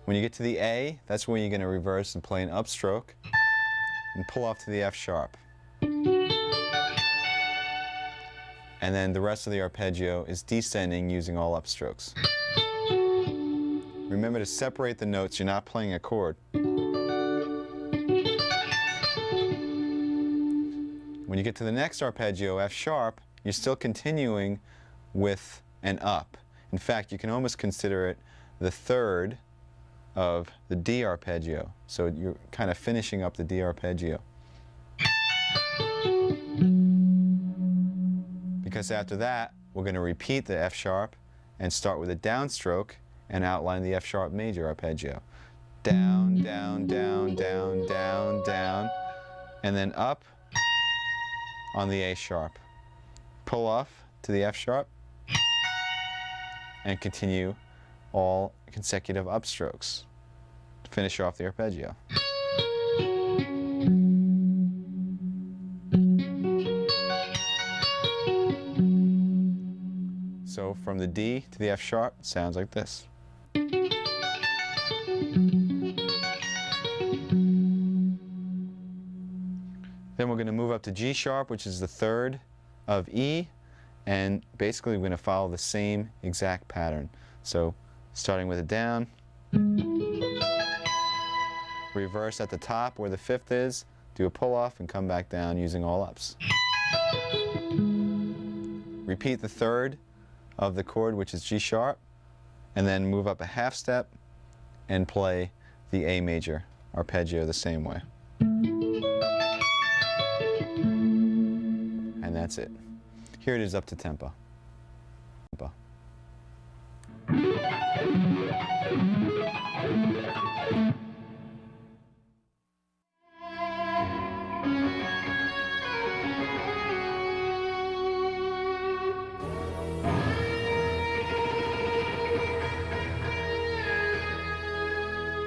Speaker 1: When you get to the A, that's when you're going to reverse and play an upstroke and pull off to the F sharp. And then the rest of the arpeggio is descending using all upstrokes. Remember to separate the notes, you're not playing a chord. When you get to the next arpeggio, F sharp, you're still continuing with an up. In fact, you can almost consider it the 3rd of the D arpeggio. So you're kind of finishing up the D arpeggio. Because after that, we're going to repeat the F sharp and start with a downstroke and outline the F sharp major arpeggio. Down, down, down, down, down, down, and then up on the A sharp. Pull off to the F sharp and continue all consecutive upstrokes to finish off the arpeggio. So from the D to the F sharp, it sounds like this. Then we're going to move up to G sharp, which is the third of E, and basically we're going to follow the same exact pattern. So starting with a down, reverse at the top where the fifth is, do a pull off and come back down using all ups. Repeat the third of the chord, which is G sharp, and then move up a half step and play the A major arpeggio the same way. And that's it. Here it is up to tempo.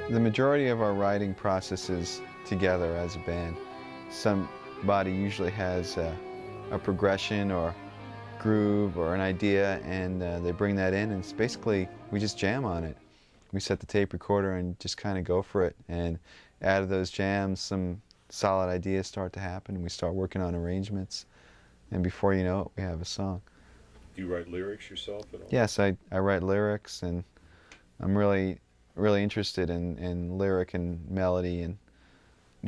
Speaker 1: The majority of our writing process is together as a band. Somebody usually has a progression or groove or an idea, and they bring that in, and it's basically we just jam on it. We set the tape recorder and just kind of go for it, and out of those jams some solid ideas start to happen, and we start working on arrangements, and before you know it we have a song.
Speaker 2: Do you write lyrics yourself at all?
Speaker 1: Yes, I write lyrics, and I'm really interested in lyric and melody and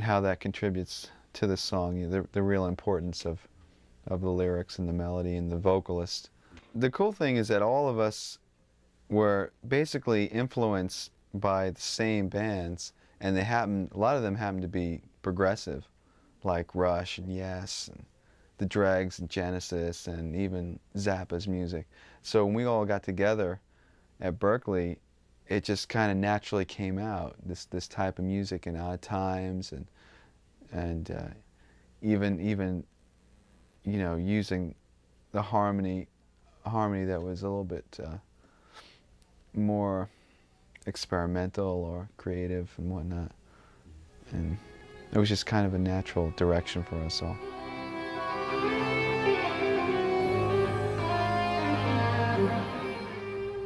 Speaker 1: how that contributes to the song, the real importance of the lyrics and the melody and the vocalist. The cool thing is that all of us were basically influenced by the same bands, and a lot of them happen to be progressive, like Rush and Yes and the Dregs and Genesis and even Zappa's music. So when we all got together at Berkeley, it just kind of naturally came out, this type of music in Odd Times, and even you know, using the harmony that was a little bit more experimental or creative and whatnot, and it was just kind of a natural direction for us all.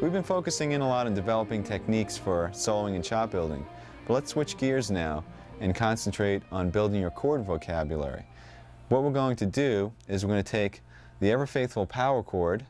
Speaker 1: We've been focusing in a lot on developing techniques for soloing and chop building, but let's switch gears now and concentrate on building your chord vocabulary. What we're going to do is we're going to take the ever-faithful power chord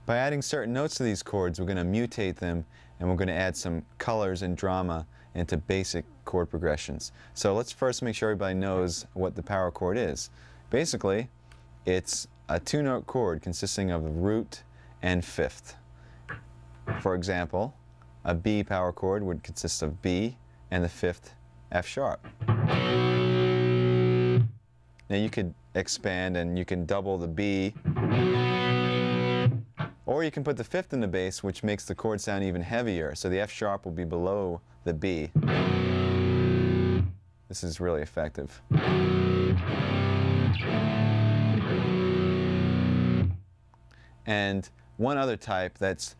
Speaker 1: by adding certain notes to these chords. We're going to mutate them, and we're going to add some colors and drama into basic chord progressions. So let's first make sure everybody knows what the power chord is. Basically, it's a two-note chord consisting of the root and fifth. For example, a B power chord would consist of B and the fifth F sharp. Now you could expand and you can double the B, or you can put the fifth in the bass, which makes the chord sound even heavier, so the F sharp will be below the B. This is really effective. And one other type that's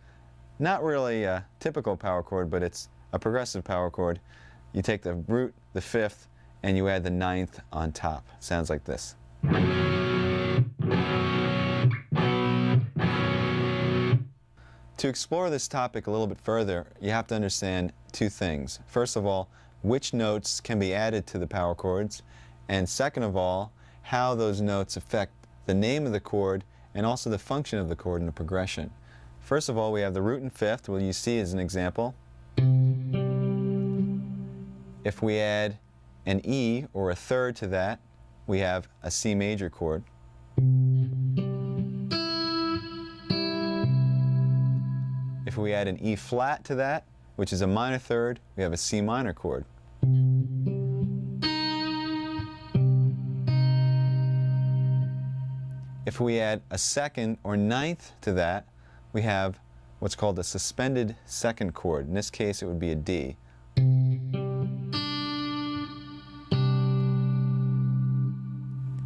Speaker 1: not really a typical power chord, but it's a progressive power chord. You take the root, the fifth, and you add the ninth on top. Sounds like this. To explore this topic a little bit further, you have to understand two things. First of all, which notes can be added to the power chords, and second of all, how those notes affect the name of the chord and also the function of the chord in the progression. First of all, we have the root and fifth, what you see as an example. If we add an E or a third to that, we have a C major chord. If we add an E flat to that, which is a minor third, we have a C minor chord. If we add a second or ninth to that, we have what's called a suspended second chord. In this case, it would be a D.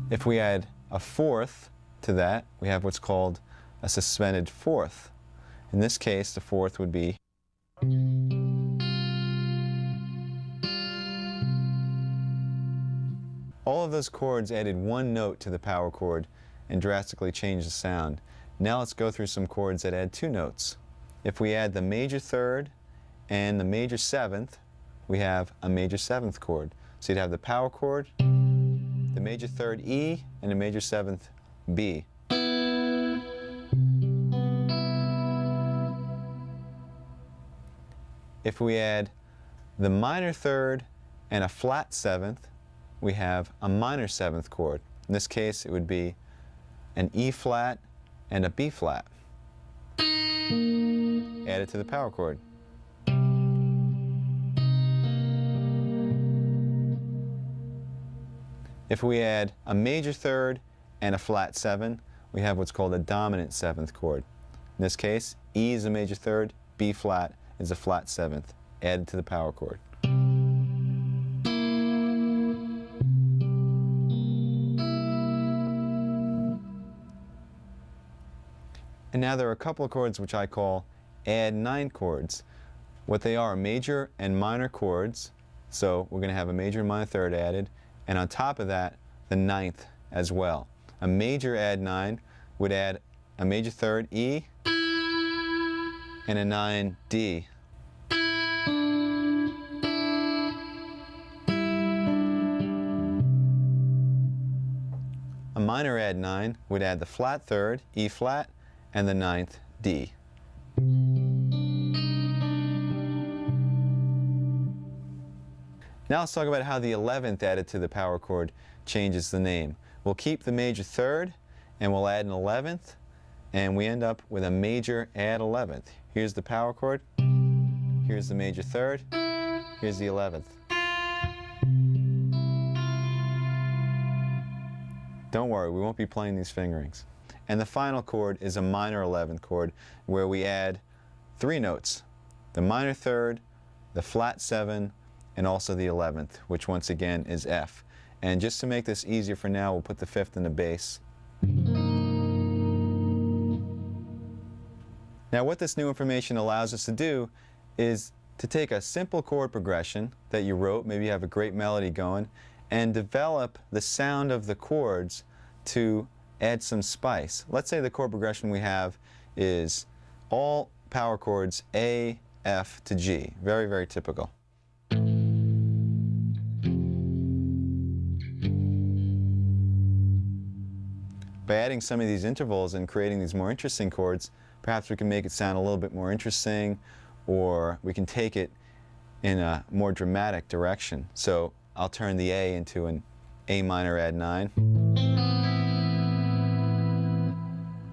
Speaker 1: If we add a fourth to that, we have what's called a suspended fourth. In this case, the fourth would be. All of those chords added one note to the power chord and drastically changed the sound. Now let's go through some chords that add 2 notes. If we add the major third and the major seventh, we have a major seventh chord. So you'd have the power chord, the major third E, and the major seventh B. If we add the minor third and a flat seventh, we have a minor seventh chord. In this case, it would be an E flat and a B flat added to the power chord. If we add a major third and a flat 7, we have what's called a dominant 7th chord. In this case, E is a major third, B flat is a flat 7th, added to the power chord. And now there are a couple of chords which I call add 9 chords. What they are major and minor chords, so we're going to have a major and minor third added, and on top of that, the 9th as well. A major add 9 would add a major third E and a 9 D. A minor add 9 would add the flat third, E flat, and the 9th D. Now let's talk about how the 11th added to the power chord changes the name. We'll keep the major third and we'll add an 11th, and we end up with a major add 11th. Here's the power chord, here's the major third, here's the 11th. Don't worry, we won't be playing these fingerings. And the final chord is a minor 11th chord where we add 3 notes, the minor third, the flat 7, and also the 11th, which once again is F. And just to make this easier for now, we'll put the 5th in the bass. Now what this new information allows us to do is to take a simple chord progression that you wrote, maybe you have a great melody going, and develop the sound of the chords to add some spice. Let's say the chord progression we have is all power chords A, F to G. Very, very typical. By adding some of these intervals and creating these more interesting chords, perhaps we can make it sound a little bit more interesting, or we can take it in a more dramatic direction. So I'll turn the A into an A minor add 9.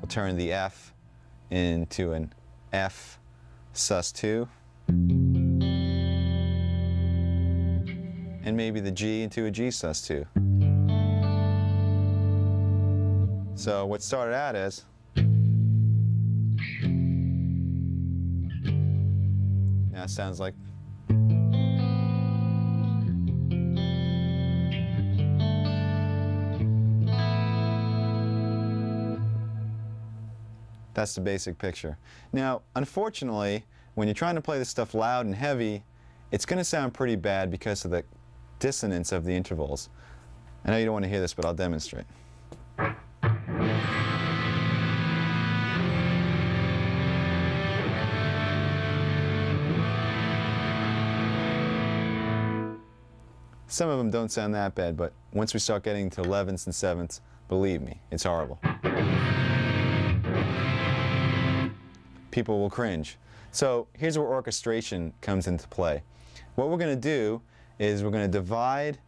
Speaker 1: We'll turn the F into an F sus 2. And maybe the G into a G sus 2. So what started out as now sounds like that's the basic picture. Now, unfortunately, when you're trying to play this stuff loud and heavy, it's going to sound pretty bad because of the dissonance of the intervals. I know you don't want to hear this, but I'll demonstrate. Some of them don't sound that bad, but once we start getting to 11ths and 7ths, believe me, it's horrible. People will cringe. So here's where orchestration comes into play. What we're going to do is we're going to divide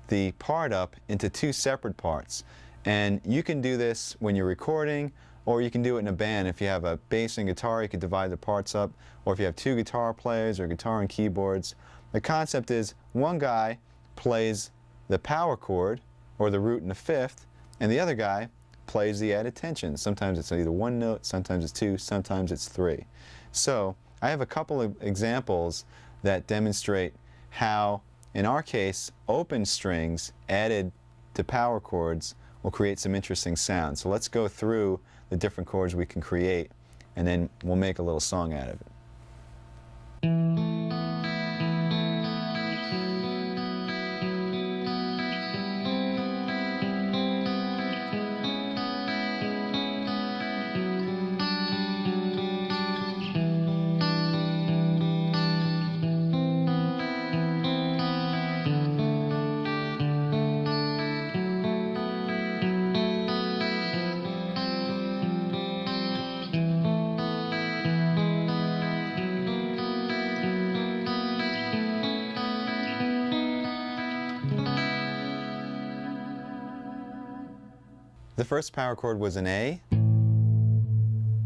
Speaker 1: the part up into 2 separate parts. And you can do this when you're recording, or you can do it in a band. If you have a bass and guitar, you could divide the parts up. Or if you have 2 guitar players or guitar and keyboards. The concept is one guy plays the power chord, or the root and the 5th, and the other guy plays the added tension. Sometimes it's either 1 note, sometimes it's 2, sometimes it's 3. So I have a couple of examples that demonstrate how, in our case, open strings added to power chords will create some interesting sounds. So let's go through the different chords we can create, and then we'll make a little song out of it. The first power chord was an A.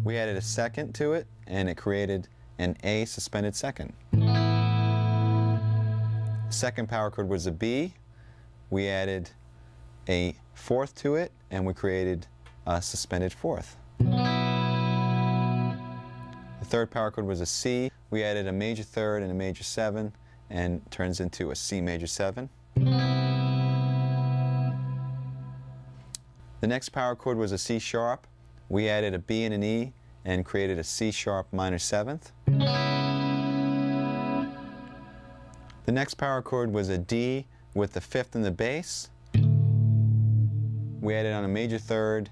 Speaker 1: We added a second to it, and it created an A suspended second. The second power chord was a B. We added a fourth to it, and we created a suspended fourth. The third power chord was a C. We added a major third and a major seven, and turns into a C major seven. The next power chord was a C sharp. We added a B and an E and created a C sharp minor seventh. The next power chord was a D with the fifth in the bass. We added on a major third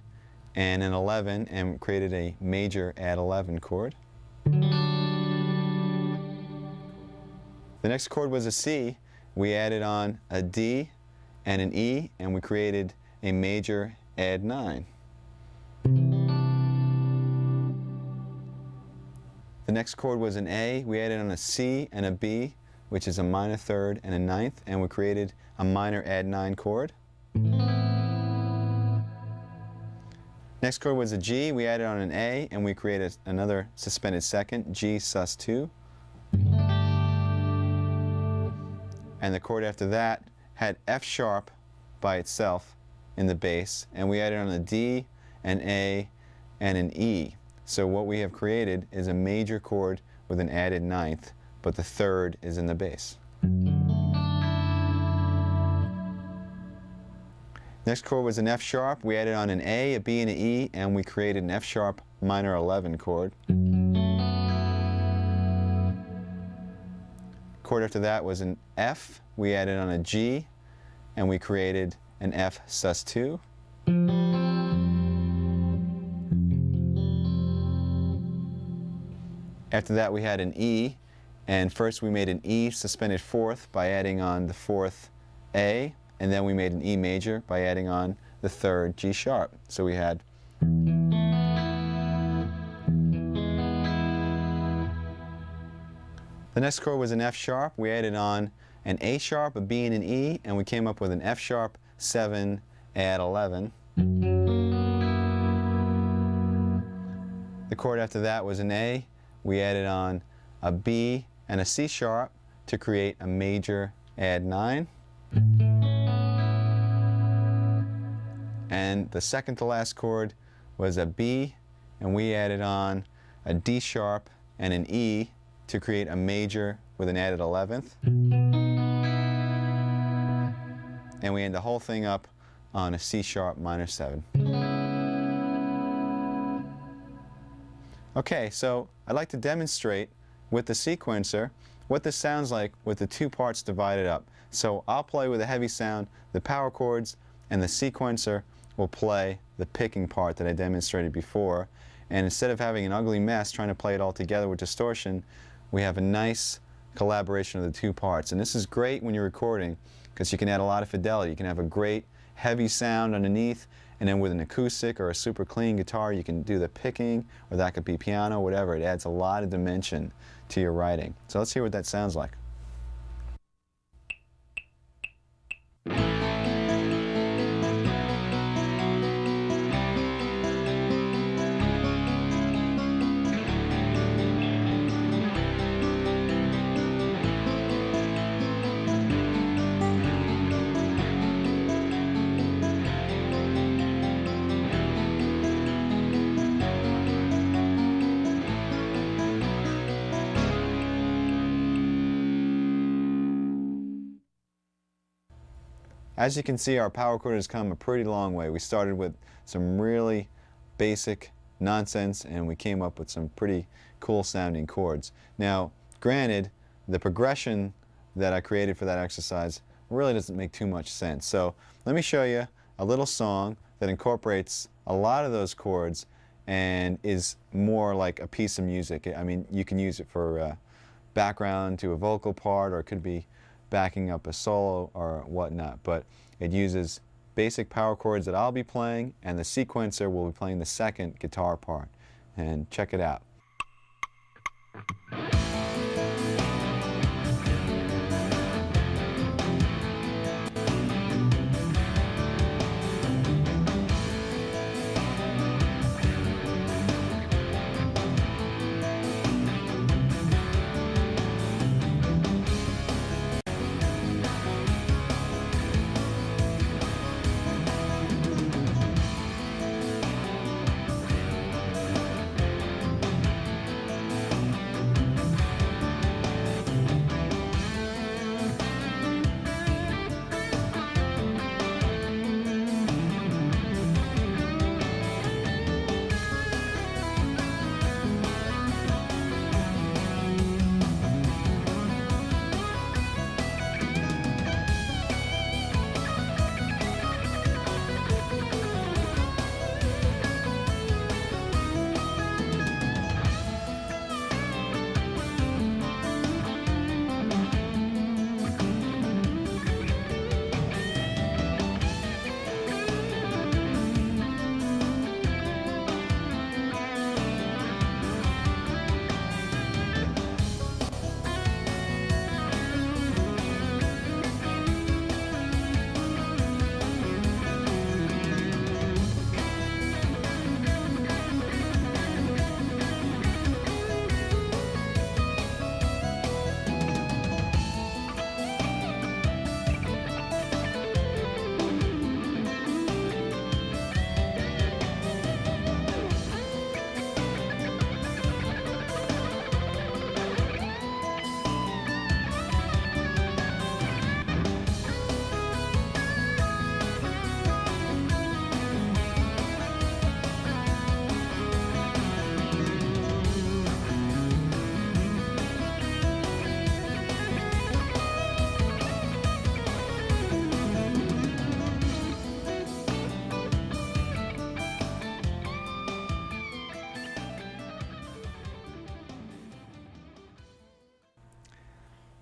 Speaker 1: and an 11 and created a major add 11 chord. The next chord was a C. We added on a D and an E, and we created a major add 9. The next chord was an A. We added on a C and a B, which is a minor third and a ninth, and we created a minor add 9 chord. Next chord was a G. We added on an A, and we created another suspended second, G sus 2. And the chord after that had F sharp by itself in the bass, and we added on a D, an A, and an E. So what we have created is a major chord with an added ninth, but the third is in the bass. Next chord was an F sharp. We added on an A, a B, and an E, and we created an F sharp minor 11 chord. Chord after that was an F. We added on a G, and we created an F sus 2. After that we had an E, and first we made an E suspended fourth by adding on the fourth A, and then we made an E major by adding on the third G sharp. So we had the next chord was an F sharp. We added on an A sharp, a B, and an E, and we came up with an F sharp 7 add 11. The chord after that was an A. We added on a B and a C sharp to create a major add 9. And the second to last chord was a B, and we added on a D sharp and an E to create a major with an added 11th. And we end the whole thing up on a C sharp minor 7. Okay, so I'd like to demonstrate with the sequencer what this sounds like with the two parts divided up. So I'll play with a heavy sound, the power chords, and the sequencer will play the picking part that I demonstrated before. And instead of having an ugly mess trying to play it all together with distortion, we have a nice collaboration of the two parts. And this is great when you're recording because you can add a lot of fidelity. You can have a great heavy sound underneath, and then with an acoustic or a super clean guitar you can do the picking, or that could be piano, whatever. It adds a lot of dimension to your writing. So let's hear what that sounds like. As you can see, our power chord has come a pretty long way. We started with some really basic nonsense, and we came up with some pretty cool sounding chords. Now, granted, the progression that I created for that exercise really doesn't make too much sense. So let me show you a little song that incorporates a lot of those chords and is more like a piece of music. I mean, you can use it for background to a vocal part, or it could be backing up a solo or whatnot, but it uses basic power chords that I'll be playing, and the sequencer will be playing the second guitar part. And check it out.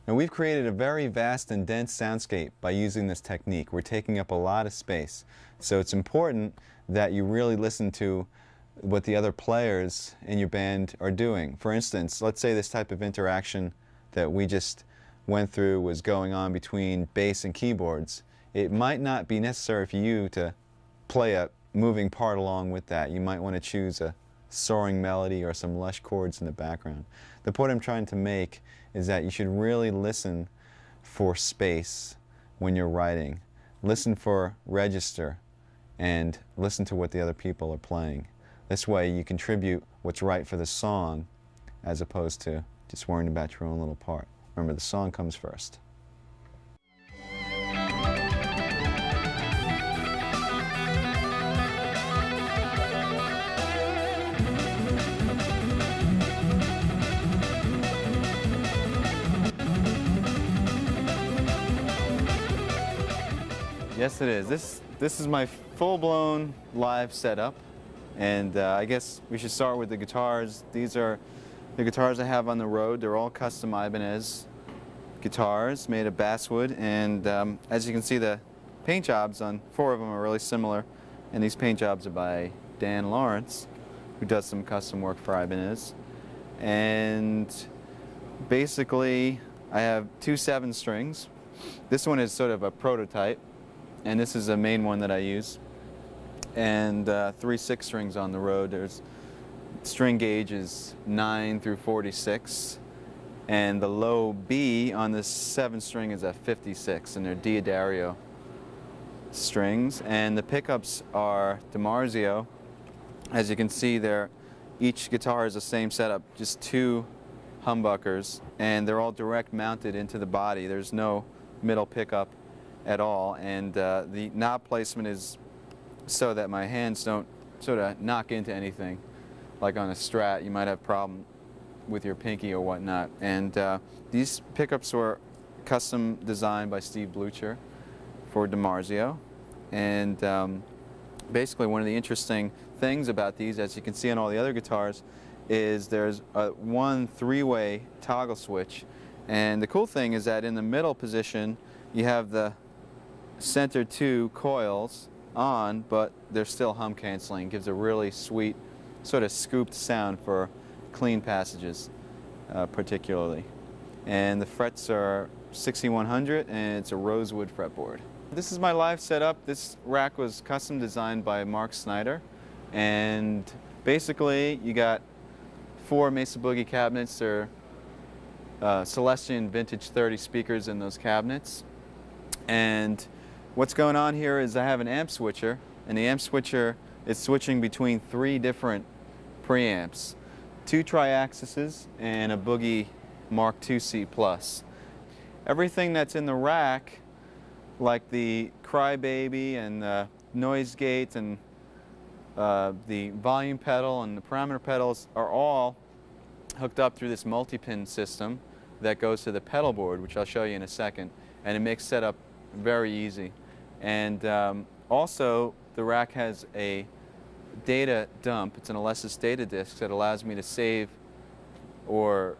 Speaker 1: Now we've created a very vast and dense soundscape by using this technique. We're taking up a lot of space. So it's important that you really listen to what the other players in your band are doing. For instance, let's say this type of interaction that we just went through was going on between bass and keyboards. It might not be necessary for you to play a moving part along with that. You might want to choose a soaring melody or some lush chords in the background. The point I'm trying to make is that you should really listen for space when you're writing. Listen for register and listen to what the other people are playing. This way you contribute what's right for the song as opposed to just worrying about your own little part. Remember, the song comes first. Yes, it is. This is my full-blown live setup, and I guess we should start with the guitars. These are the guitars I have on the road. They're all custom Ibanez guitars made of basswood, and as you can see, the paint jobs on 4 of them are really similar, and these paint jobs are by Dan Lawrence, who does some custom work for Ibanez. And basically, I have 2 7-strings. This one is sort of a prototype, and this is a main one that I use, and 3 6-strings on the road. There's string gauge is 9 through 46, and the low B on this 7-string is a 56, and they're Diodario strings. And the pickups are DiMarzio. As you can see there, each guitar is the same setup, just 2 humbuckers, and they're all direct mounted into the body. There's no middle pickup at all, and the knob placement is so that my hands don't sort of knock into anything. Like on a Strat, you might have a problem with your pinky or whatnot. And these pickups were custom designed by Steve Blucher for DiMarzio. And basically one of the interesting things about these, as you can see on all the other guitars, is there's one 3-way toggle switch. And the cool thing is that in the middle position, you have the center 2 coils on, but they're still hum canceling. Gives a really sweet sort of scooped sound for clean passages, particularly. And the frets are 6100, and it's a rosewood fretboard. This is my live setup. This rack was custom designed by Mark Snyder, and basically you got 4 Mesa Boogie cabinets. They're Celestion Vintage 30 speakers in those cabinets. And what's going on here is I have an amp switcher, and the amp switcher is switching between 3 different preamps, 2 triaxises and a Boogie Mark IIc Plus. Everything that's in the rack, like the Crybaby and the noise gate and the volume pedal and the parameter pedals, are all hooked up through this multi-pin system that goes to the pedal board, which I'll show you in a second, and it makes setup very easy. And also, the rack has a data dump. It's an Alesis data disk that allows me to save or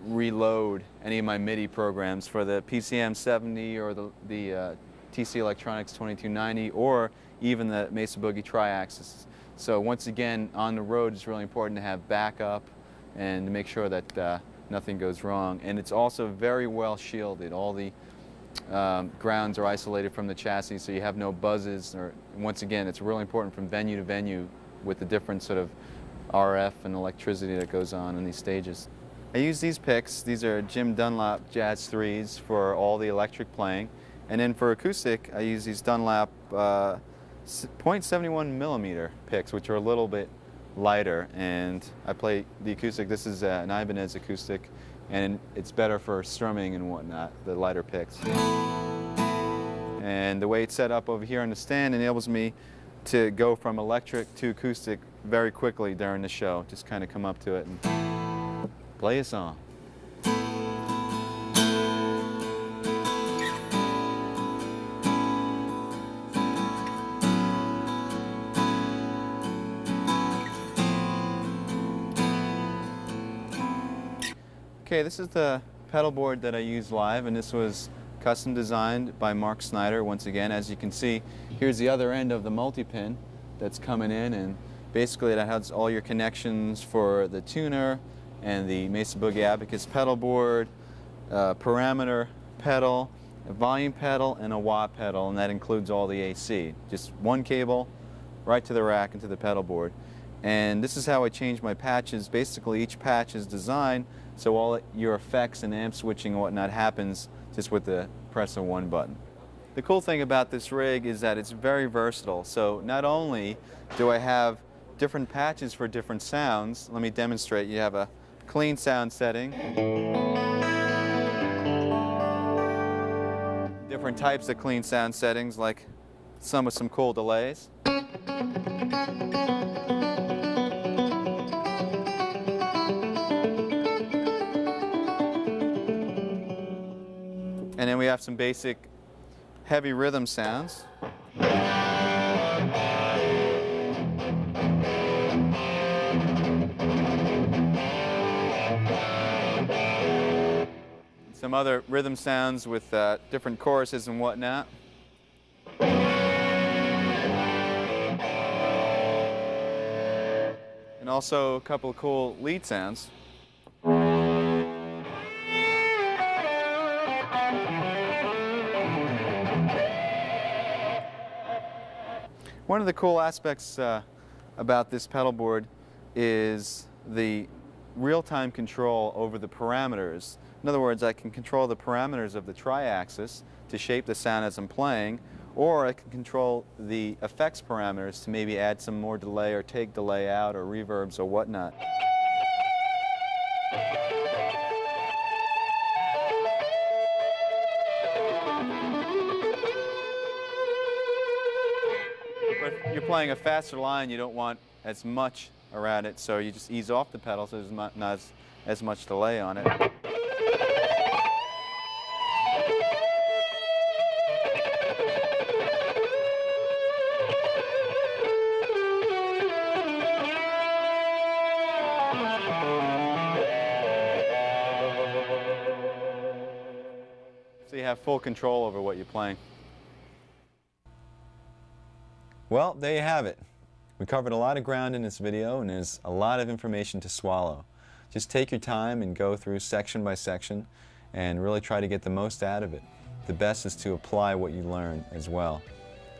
Speaker 1: reload any of my MIDI programs for the PCM 70 or the TC Electronics 2290, or even the Mesa Boogie Triaxis. So once again, on the road, it's really important to have backup and to make sure that nothing goes wrong. And it's also very well shielded. All the grounds are isolated from the chassis, so you have no buzzes. Or once again, it's really important from venue to venue with the different sort of RF and electricity that goes on in these stages. I use these picks. These are Jim Dunlap Jazz 3s for all the electric playing. And then for acoustic, I use these Dunlap 0.71 millimeter picks, which are a little bit lighter. And I play the acoustic. This is an Ibanez acoustic, and it's better for strumming and whatnot, the lighter picks. And the way it's set up over here on the stand enables me to go from electric to acoustic very quickly during the show. Just kind of come up to it and play a song. Okay, this is the pedal board that I use live, and this was custom designed by Mark Snyder. Once again, as you can see, here's the other end of the multi-pin that's coming in, and basically that has all your connections for the tuner and the Mesa Boogie Abacus pedal board, parameter pedal, a volume pedal, and a wah pedal, and that includes all the AC. Just one cable right to the rack and to the pedal board. And this is how I change my patches. Basically, each patch is designed so all your effects and amp switching and whatnot happens just with the press of one button. The cool thing about this rig is that it's very versatile. So not only do I have different patches for different sounds, let me demonstrate. You have a clean sound setting, different types of clean sound settings, like some with some cool delays. And then we have some basic heavy rhythm sounds. Some other rhythm sounds with different choruses and whatnot. And also a couple of cool lead sounds. One of the cool aspects about this pedal board is the real-time control over the parameters. In other words, I can control the parameters of the tri-axis to shape the sound as I'm playing, or I can control the effects parameters to maybe add some more delay or take delay out or reverbs or whatnot. But if you're playing a faster line, you don't want as much around it, so you just ease off the pedal so there's not as much delay on it. So you have full control over what you're playing. Well, there you have it. We covered a lot of ground in this video, and there's a lot of information to swallow. Just take your time and go through section by section and really try to get the most out of it. The best is to apply what you learn as well.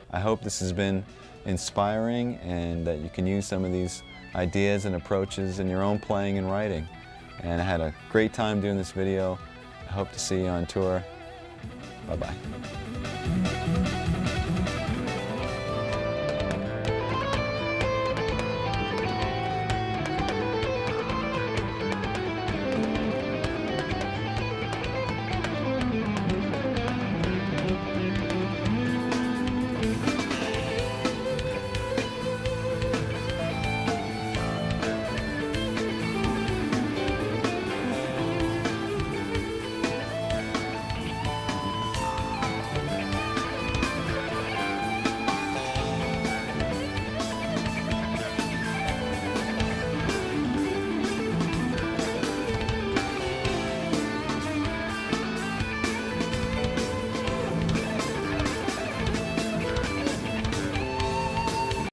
Speaker 1: I hope this has been inspiring and that you can use some of these ideas and approaches in your own playing and writing. And I had a great time doing this video. I hope to see you on tour. Bye-bye.